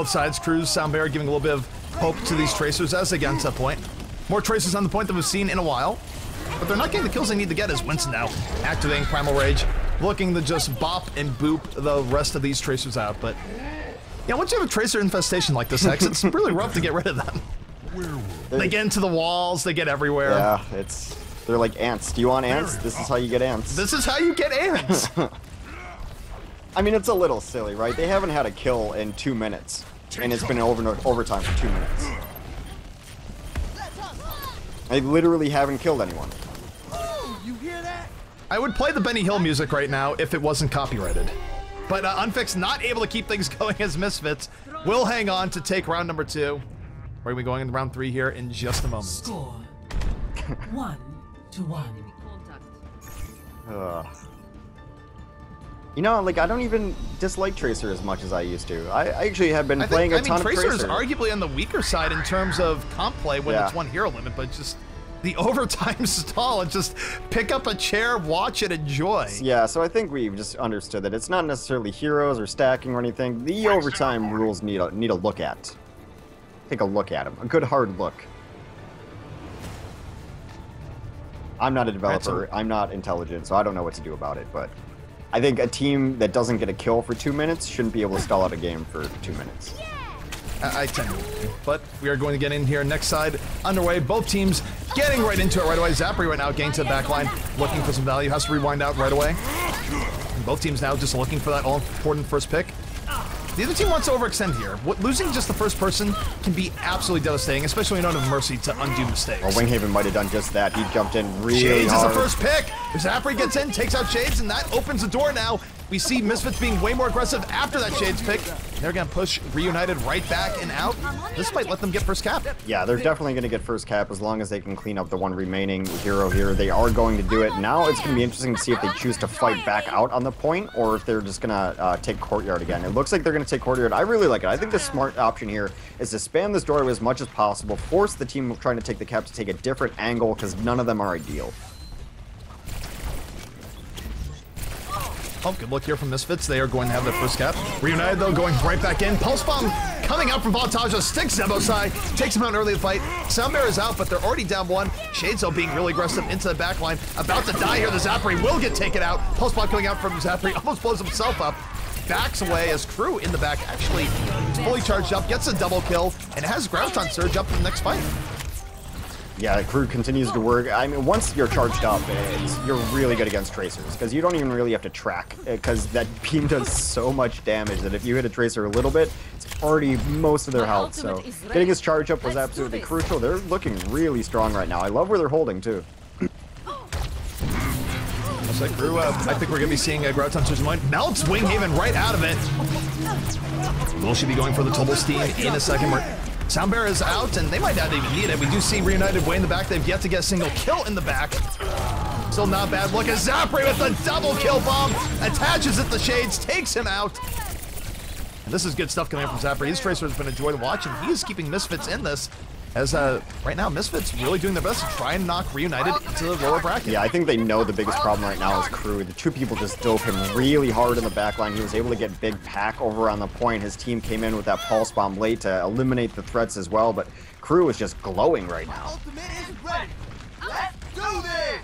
sides. Cruz, Sound Barrier giving a little bit of hope to these Tracers as they get to that point. More Tracers on the point than we've seen in a while. But they're not getting the kills they need to get as Winston now activating Primal Rage, looking to just bop and boop the rest of these Tracers out. But, yeah, once you have a Tracer infestation like this, X, it's really rough to get rid of them. They get into the walls, they get everywhere. Yeah, they're like ants. Do you want ants? This is how you get ants. This is how you get ants. I mean, it's a little silly, right? They haven't had a kill in 2 minutes. and it's been overtime for 2 minutes. I literally haven't killed anyone. You hear that? I would play the Benny Hill music right now if it wasn't copyrighted. But Unfixed not able to keep things going as Misfits will hang on to take round number 2. We're gonna be going into round 3 here in just a moment. Score 1-1. You know, like, I don't even dislike Tracer as much as I used to. I actually have been playing a ton of Tracer. Tracer is arguably on the weaker side in terms of comp play when it's one hero limit, but just the overtime stall and just pick up a chair, watch it, enjoy. Yeah, so I think we've just understood that it's not necessarily heroes or stacking or anything. The overtime rules need a look at. Take a look at them. A good hard look. I'm not a developer. I'm not intelligent, so I don't know what to do about it, but I think a team that doesn't get a kill for 2 minutes shouldn't be able to stall out a game for 2 minutes. I tend to, but we are going to get in here. Next side underway. Both teams getting right into it right away. Zachary right now getting to the back line, looking for some value. Has to rewind out right away. And both teams now just looking for that all-important first pick. The other team wants to overextend here. Losing just the first person can be absolutely devastating, especially when you don't have mercy to undo mistakes. Well, Winghaven might have done just that. He jumped in really Shades hard. is the first pick. Zachary gets in, takes out Shades, and that opens the door now. We see Misfits being way more aggressive after that Shades pick. They're going to push Reunited right back and out. This might let them get first cap. Yeah, they're definitely going to get first cap as long as they can clean up the one remaining hero here. They are going to do it. Now it's going to be interesting to see if they choose to fight back out on the point or if they're just going to take Courtyard again. It looks like they're going to take Courtyard. I really like it. I think the smart option here is to spam this doorway as much as possible, force the team trying to take the cap to take a different angle because none of them are ideal. Oh, good look here from Misfits. They are going to have their first cap. Reunited, though, going right back in. Pulse Bomb coming out from Voltaja, sticks Zebo side, takes him out early in the fight. Soundbear is out, but they're already down one. Shades, though, being really aggressive into the back line. About to die here. The Zapri will get taken out. Pulse Bomb coming out from Zapri, almost blows himself up. Backs away as Crew in the back actually is fully charged up, gets a double kill, and has Grouchon surge up for the next fight. Yeah, Crew continues to work. I mean, once you're charged up, you're really good against Tracers, because you don't even really have to track, because that beam does so much damage that if you hit a Tracer a little bit, it's already most of their health, so getting his charge up was absolutely crucial. They're looking really strong right now. I love where they're holding, too. Looks like Crew, I think we're going to be seeing Grouchon surge mine. Melts Winghaven right out of it. Will she be going for the Tobal Steam in a second? Soundbear is out, and they might not even need it. We do see Reunited way in the back. They've yet to get a single kill in the back. Still not bad. Look at Zapri with a double kill bomb. Attaches it to Shades, takes him out. And this is good stuff coming from Zapri. His Tracer has been a joy to watch, and he is keeping Misfits in this. As right now, Misfits really doing their best to try and knock Reunited into the lower bracket. Yeah, I think they know the biggest problem right now is Crew. The two people just dove him really hard in the back line. He was able to get Big Pack over on the point. His team came in with that Pulse Bomb late to eliminate the threats as well, but Crew is just glowing right now. Ultimate is ready. Let's do this.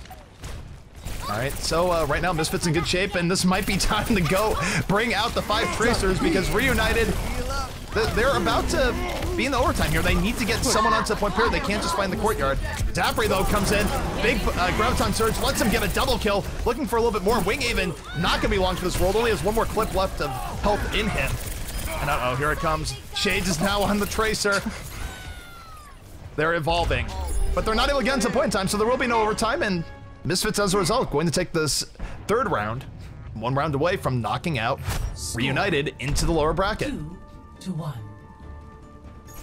All right, so right now, Misfits in good shape, and this might be time to go bring out the 5 Tracers because Reunited, they're about to be in the overtime here. They need to get someone onto the point period. They can't just find the Courtyard. Zapri, though, comes in. Big Graviton Surge lets him get a double kill. Looking for a little bit more. Winghaven not going to be long for this world. Only has one more clip left of health in him. And uh-oh, here it comes. Shades is now on the Tracer. They're evolving. But they're not able to get into the point in time, so there will be no overtime. And Misfits, as a result, going to take this 3rd round, 1 round away from knocking out Reunited into the lower bracket. 2-1.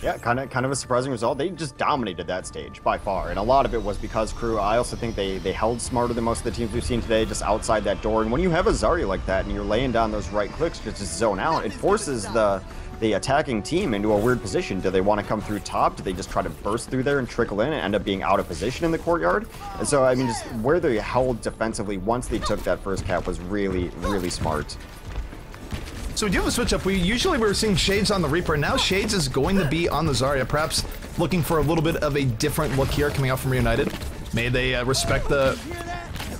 Yeah, kind of a surprising result. They just dominated that stage by far, and a lot of it was because Crew. I also think they held smarter than most of the teams we've seen today, just outside that door. And when you have a Zarya like that and you're laying down those right clicks just to zone out, it forces the attacking team into a weird position. Do they want to come through top? Do they just try to burst through there and trickle in and end up being out of position in the Courtyard? And so, I mean, just where they held defensively once they took that first cap was really, really smart. So we do have a switch up. Usually we were seeing Shades on the Reaper. Now Shades is going to be on the Zarya, perhaps looking for a little bit of a different look here coming out from Reunited. May they respect the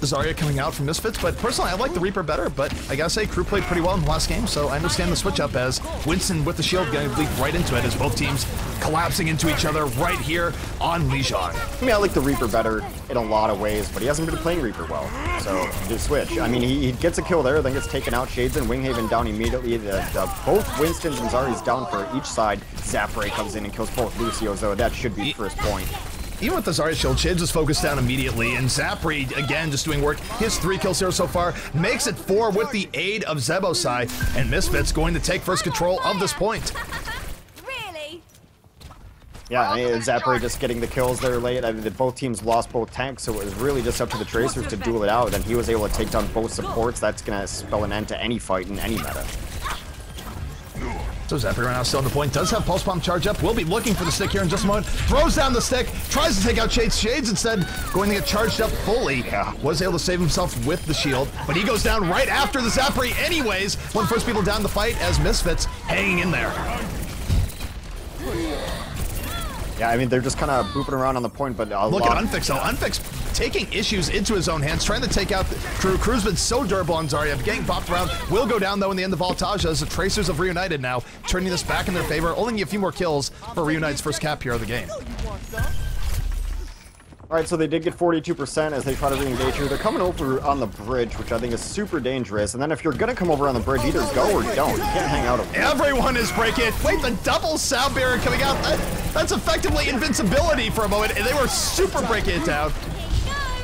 Zarya coming out from Misfits, but personally I like the Reaper better, but I gotta say Crew played pretty well in the last game, so I understand the switch up as Winston with the shield getting leaped right into it as both teams collapsing into each other right here on Lijiang. I mean, I like the Reaper better in a lot of ways, but he hasn't been playing Reaper well, so just switch. I mean, he gets a kill there, then gets taken out. Shades and Winghaven down immediately. Both Winstons and Zarya's down for each side. Zapray comes in and kills both Lucios, though. That should be first point. Even with the Zarya shield, Shades is focused down immediately, and Zapray, again, just doing work. He has 3 kills here so far, makes it 4 with the aid of Zebosai, and Misfits going to take first control of this point. Really? Yeah, Zapray just getting the kills there late. I mean, both teams lost both tanks, so it was really just up to the Tracers to duel it out, and he was able to take down both supports. That's going to spell an end to any fight in any meta. So Zapray right now still on the point, does have Pulse Bomb charge up, will be looking for the stick here in just a moment, throws down the stick, tries to take out Shades. Shades instead going to get charged up fully, was able to save himself with the shield, but he goes down right after the Zapray anyways, one of the first people down the fight as Misfits hanging in there. Yeah, I mean, they're just kind of booping around on the point, but look at Unfix though. Unfix taking issues into his own hands, trying to take out the Crew. Crew's been so durable on Zarya, getting bopped around, will go down though in the end of Voltage as the Tracers of Reunited now, turning this back in their favor, only need a few more kills for Reunited's first cap here of the game. Alright, so they did get 42% as they try to re-engage here. They're coming over on the bridge, which I think is super dangerous. And then if you're going to come over on the bridge, either go or don't. You can't hang out over there. Everyone is breaking. Wait, the double sound barrier coming out. That's effectively invincibility for a moment. And they were super breaking it down.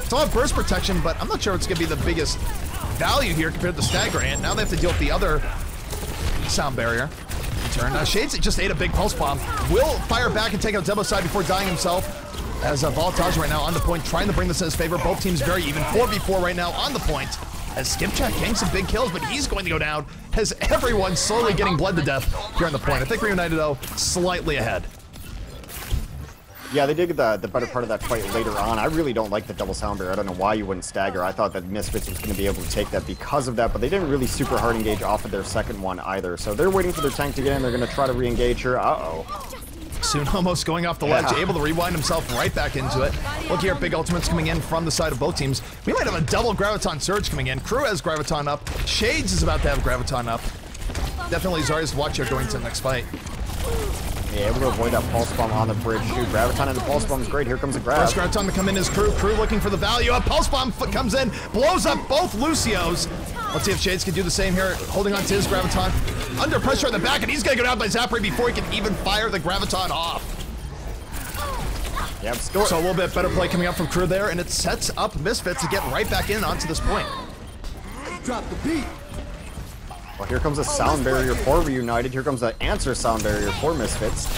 Still have burst protection, but I'm not sure it's going to be the biggest value here compared to the Stagger Ant. Now they have to deal with the other sound barrier. Turn. Shades just ate a big pulse bomb. Will fire back and take out Zebosai before dying himself. As Voltage right now on the point, trying to bring this in his favor. Both teams very even. 4v4 right now on the point. As Skipjack getting some big kills, but he's going to go down. As everyone slowly getting bled to death here on the point. I think Reunited, though, slightly ahead. Yeah, they did get the better part of that fight later on. I really don't like the double sound barrier. I don't know why you wouldn't stagger. I thought that Misfits was going to be able to take that because of that, but they didn't really super hard engage off of their second one either. So they're waiting for their tank to get in. They're going to try to re-engage here. Uh-oh. Soon almost going off the ledge, able to rewind himself right back into it. Look here, big ultimates coming in from the side of both teams. We might have a double Graviton Surge coming in. Crew has Graviton up. Shades is about to have Graviton up. Definitely Zarya's watch here going to the next fight. Yeah, able to avoid that Pulse Bomb on the bridge, too. Graviton and the Pulse Bomb is great. Here comes the grab. First Graviton to come in is Crew. Crew looking for the value. A Pulse Bomb comes in, blows up both Lucios. Let's see if Shades can do the same here, holding on to his Graviton. Under pressure in the back, and he's going to go down by Zapray before he can even fire the Graviton off. Yeah, so a little bit better play coming up from Crew there, and it sets up Misfits to get right back in onto this point. Drop the beat. Well, here comes a sound barrier for Reunited. Here comes the answer sound barrier for Misfits.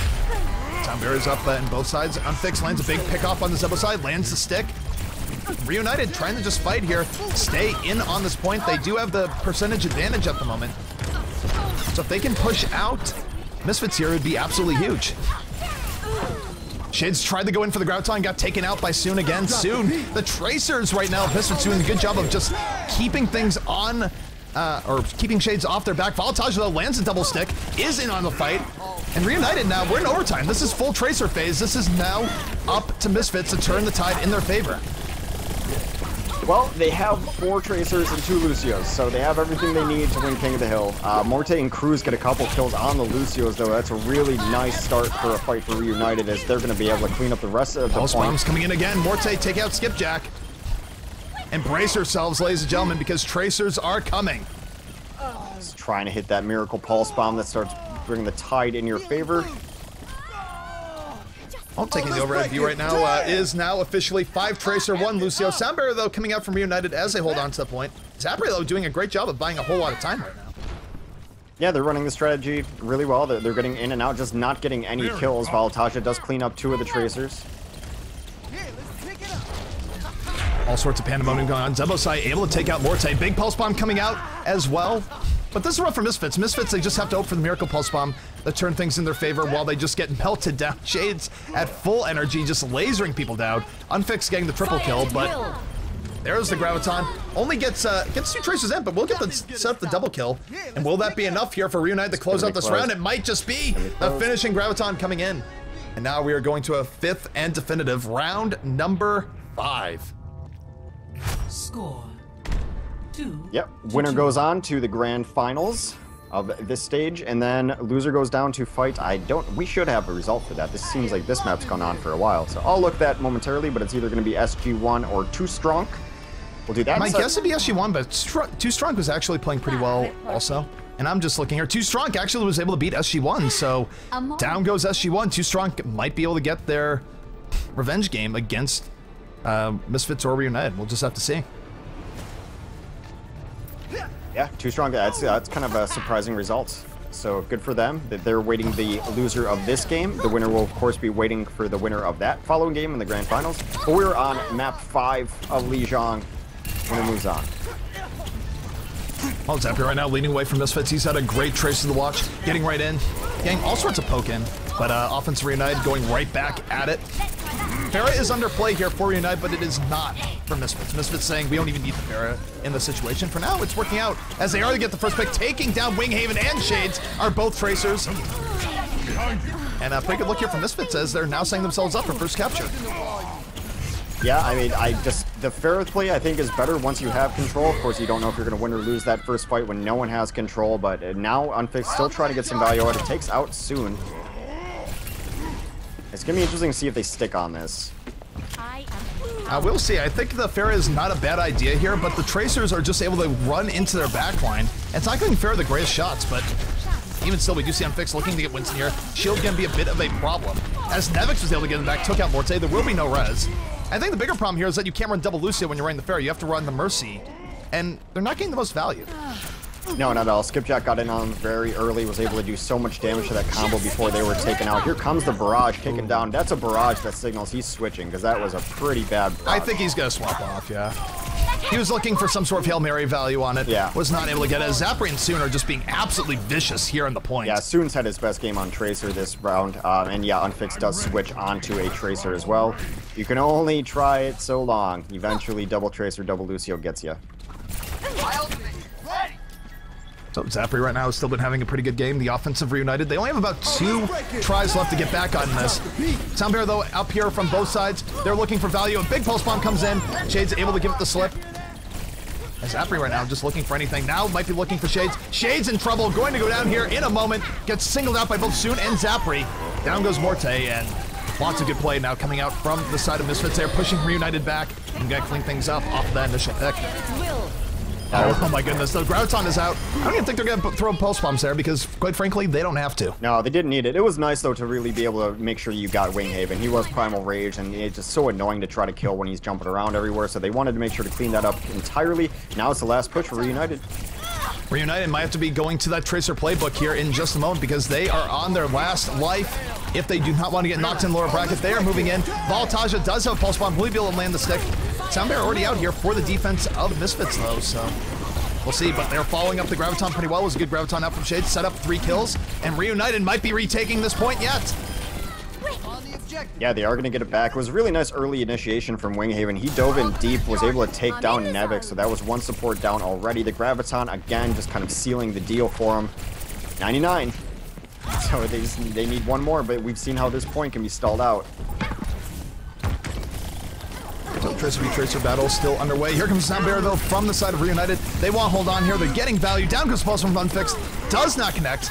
Sound barriers up in both sides. Unfix lands a big pick off on the Zebo side, lands the stick. Reunited trying to just fight here, stay in on this point. They do have the percentage advantage at the moment. So if they can push out Misfits here, it would be absolutely huge. Shades tried to go in for the Graviton, got taken out by Soon again. Soon, the Tracers right now, Misfits doing a good job of just keeping things on, or keeping Shades off their back. Voltage, though, lands a double stick, is in on the fight. And Reunited now, we're in overtime. This is full Tracer phase. This is now up to Misfits to turn the tide in their favor. Well, they have 4 Tracers and 2 Lucios, so they have everything they need to win King of the Hill. Morte and Cruz get a couple kills on the Lucios, though. That's a really nice start for a fight for Reunited, as they're going to be able to clean up the rest of the Pulse bombs coming in again. Morte take out Skipjack. And brace yourselves, ladies and gentlemen, because Tracers are coming. Just trying to hit that Miracle Pulse Bomb that starts bringing the tide in your favor. Taking the overhead view right now is now officially 5 Tracer, 1 Lucio. Sound barrier, though, coming out from Reunited as they hold on to the point. Zapray, though, doing a great job of buying a whole lot of time right now. Yeah, they're running the strategy really well. They're getting in and out, just not getting any kills. Voltage does clean up 2 of the Tracers. All sorts of pandemonium going on. Zebosai able to take out Morte. Big Pulse Bomb coming out as well. But this is rough for Misfits. Misfits, they just have to hope for the Miracle Pulse Bomb that turn things in their favor while they just get melted down. Shades at full energy, just lasering people down. Unfix getting the triple kill, but there's the Graviton. Only gets 2 Tracers in, but we'll get the set up the double kill. And will that be enough here for Reunite to close out this round? It might just be the finishing Graviton coming in. And now we are going to a 5th and definitive round number 5. Score 2. Yep, winner goes on to the grand finals of this stage, and then loser goes down to fight. We should have a result for that. This seems like this map's gone on for a while, so I'll look at that momentarily, but it's either going to be SG1 or Too Strong. We'll do that. My guess would be SG1, but Too Strong was actually playing pretty well also. And I'm just looking here. Too Strong actually was able to beat SG1, so down goes SG1. Too Strong might be able to get their revenge game against Misfits or Reunited. We'll just have to see. Yeah, Too Strong. That's kind of a surprising result. So good for them that they're waiting the loser of this game. The winner will, of course, be waiting for the winner of that following game in the grand finals. But we're on map 5 of Lijiang. Winner moves on. Well, Zappy right now leading away from Misfits. He's had a great trace of the watch, getting right in, getting all sorts of poke in. But offensive Reunited going right back at it. Pharah is under play here for Reunited, but it is not for Misfits. Misfits saying we don't even need the Pharah in this situation. For now, it's working out as they are to get the first pick, taking down Winghaven and Shades are both tracers. And a pretty good look here from Misfits as they're now setting themselves up for first capture. Yeah, I mean, the Pharah play, I think, is better once you have control. Of course, you don't know if you're going to win or lose that first fight when no one has control, but now Unfixed still trying to get some value out. It takes out soon. It's going to be interesting to see if they stick on this. We'll see. I think the Pharah is not a bad idea here, but the Tracers are just able to run into their backline. It's not giving Pharah the greatest shots, but even still, we do see Unfixed looking to get Winston here. Shield can be a bit of a problem. As Nevix was able to get him back, took out Morte, there will be no res. I think the bigger problem here is that you can't run double Lucio when you're running the Pharah. You have to run the Mercy, and they're not getting the most value. No, not at all. Skipjack got in on them very early, was able to do so much damage to that combo before they were taken out. Here comes the barrage taken down. That's a barrage that signals he's switching, because that was a pretty bad barrage. I think he's going to swap off, yeah. He was looking for some sort of Hail Mary value on it. Yeah. Was not able to get it. Zappri and Soon are just being absolutely vicious here on the point. Yeah, Soon's had his best game on Tracer this round. And yeah, Unfixed does switch onto a Tracer as well. You can only try it so long. Eventually, double Tracer, double Lucio gets you. So Zappri right now has still been having a pretty good game. The offensive Reunited, they only have about 2 tries left to get back on this. Soundbear, though, up here from both sides. They're looking for value. A big pulse bomb comes in. Shades able to give it the slip. And Zappri right now just looking for anything. Now might be looking for Shades. Shades in trouble. Going to go down here in a moment. Gets singled out by both Soon and Zappri. Down goes Morte, and lots of good play now coming out from the side of Misfits. They're pushing Reunited back and got to clean things up off of that initial pick. Oh my goodness, the Graviton is out. I don't even think they're going to throw pulse bombs there because, quite frankly, they don't have to. No, they didn't need it. It was nice, though, to really be able to make sure you got Winghaven. He was Primal Rage, and it's just so annoying to try to kill when he's jumping around everywhere, so they wanted to make sure to clean that up entirely. Now it's the last push for Reunited. Reunited might have to be going to that Tracer playbook here in just a moment because they are on their last life. If they do not want to get knocked in lower bracket, they are moving in. Voltaja does have a pulse bomb. Will he be able to land the stick? Soundbear already out here for the defense of Misfits, though, so we'll see, but they're following up the Graviton pretty well. It was a good Graviton out from Shades, set up 3 kills, and Reunited might be retaking this point yet. Yeah, they are going to get it back. It was a really nice early initiation from Winghaven. He dove in deep, was able to take down Nevix, so that was 1 support down already. The Graviton, again, just kind of sealing the deal for him. 99. So they need 1 more, but we've seen how this point can be stalled out. So Tracer v Tracer battle still underway. Here comes Soundbear, though, from the side of Reunited. They want to hold on here. They're getting value. Down goes Pulse from Unfixed. Does not connect.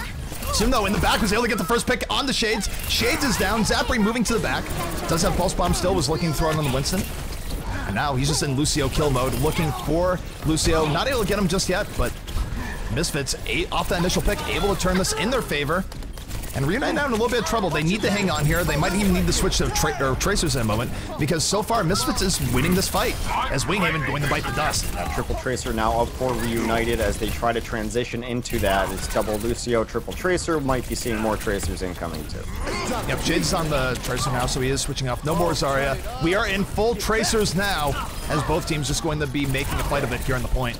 Soon, though, in the back, was able to get the first pick on the Shades. Shades is down. Zappri moving to the back. Does have Pulse Bomb still. Was looking to throw it on the Winston. And now he's just in Lucio kill mode, looking for Lucio. Not able to get him just yet, but Misfits, off that initial pick, able to turn this in their favor. And Reunited now in a little bit of trouble. They need to hang on here. They might even need to switch to Tracers in a moment, because so far Misfits is winning this fight, as Winghaven going to bite the dust. That triple Tracer now up for Reunited as they try to transition into that. It's double Lucio, triple Tracer. Might be seeing more Tracers incoming too. Yep, Shades is on the Tracer now, so he is switching off. No more Zarya. We are in full Tracers now, as both teams just going to be making a fight of it here on the point.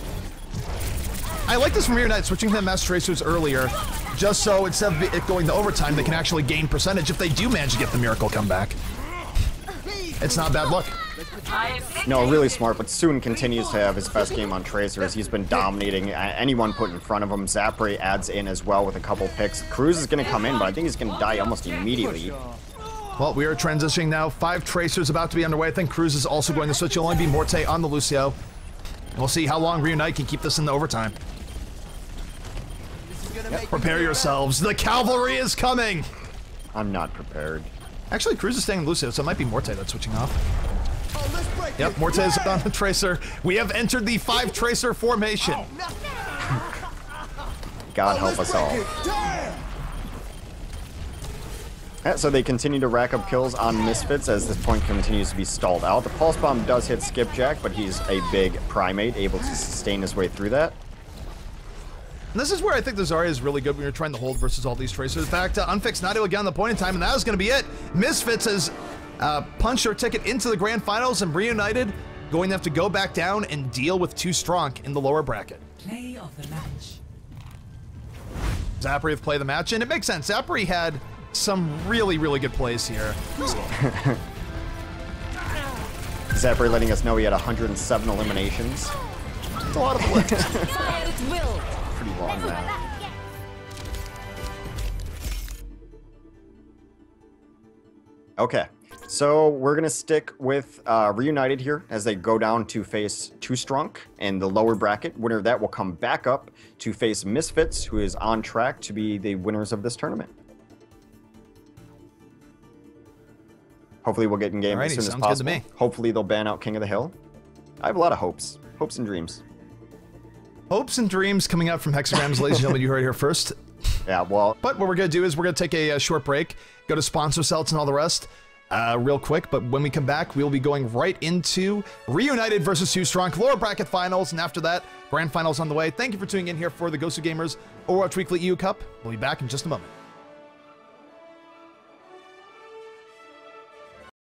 I like this from Reunited, switching to the Mass Tracers earlier, just so instead of it going to overtime, they can actually gain percentage if they do manage to get the miracle comeback. It's not bad luck. No, really smart, but Soon continues to have his best game on Tracers. He's been dominating anyone put in front of him. Zappri adds in as well with a couple picks. Cruz is going to come in, but I think he's going to die almost immediately. Well, we are transitioning now. 5 Tracers about to be underway. I think Cruz is also going to switch. It'll only be Morte on the Lucio. And we'll see how long Reunite can keep this in the overtime. Prepare yourselves. The cavalry is coming. I'm not prepared. Actually, Cruz is staying Lucio, so it might be Morte that's switching off. Oh, let's break Yep, this. Morte is on the Tracer. We have entered the 5 Tracer formation. God help us all. Damn. Yeah, so they continue to rack up kills on Misfits as this point continues to be stalled out. The Pulse Bomb does hit Skipjack, but he's a big primate, able to sustain his way through that. And this is where I think the Zarya is really good when you're trying to hold versus all these Tracers. In fact, Unfixed not able to get on the point in time, and that is going to be it. Misfits has punched their ticket into the Grand Finals, and Reunited going to have to go back down and deal with 2 Strong in the lower bracket. Play of the match. Zapri have played the match, and it makes sense. Zapri had some really, really good plays here. Zapri letting us know he had 107 eliminations. It's a lot of lift. Fire at will. Pretty long now. Okay, so we're gonna stick with Reunited here as they go down to face 2 Strunk in the lower bracket. Winner of that will come back up to face Misfits, who is on track to be the winners of this tournament. Hopefully we'll get in game as Alrighty, soon as sounds good to possible. me. Hopefully they'll ban out King of the Hill. I have a lot of hopes. Hopes and dreams. Hopes and dreams coming out from Hexagrams, ladies and gentlemen. You heard it here first. Yeah, well, But what we're going to do is we're going to take a short break, go to sponsor cells and all the rest real quick. But when we come back, we'll be going right into Reunited versus 2 Strong lower bracket finals. And after that, grand finals on the way. Thank you for tuning in here for the GosuGamers Overwatch Weekly EU Cup. We'll be back in just a moment.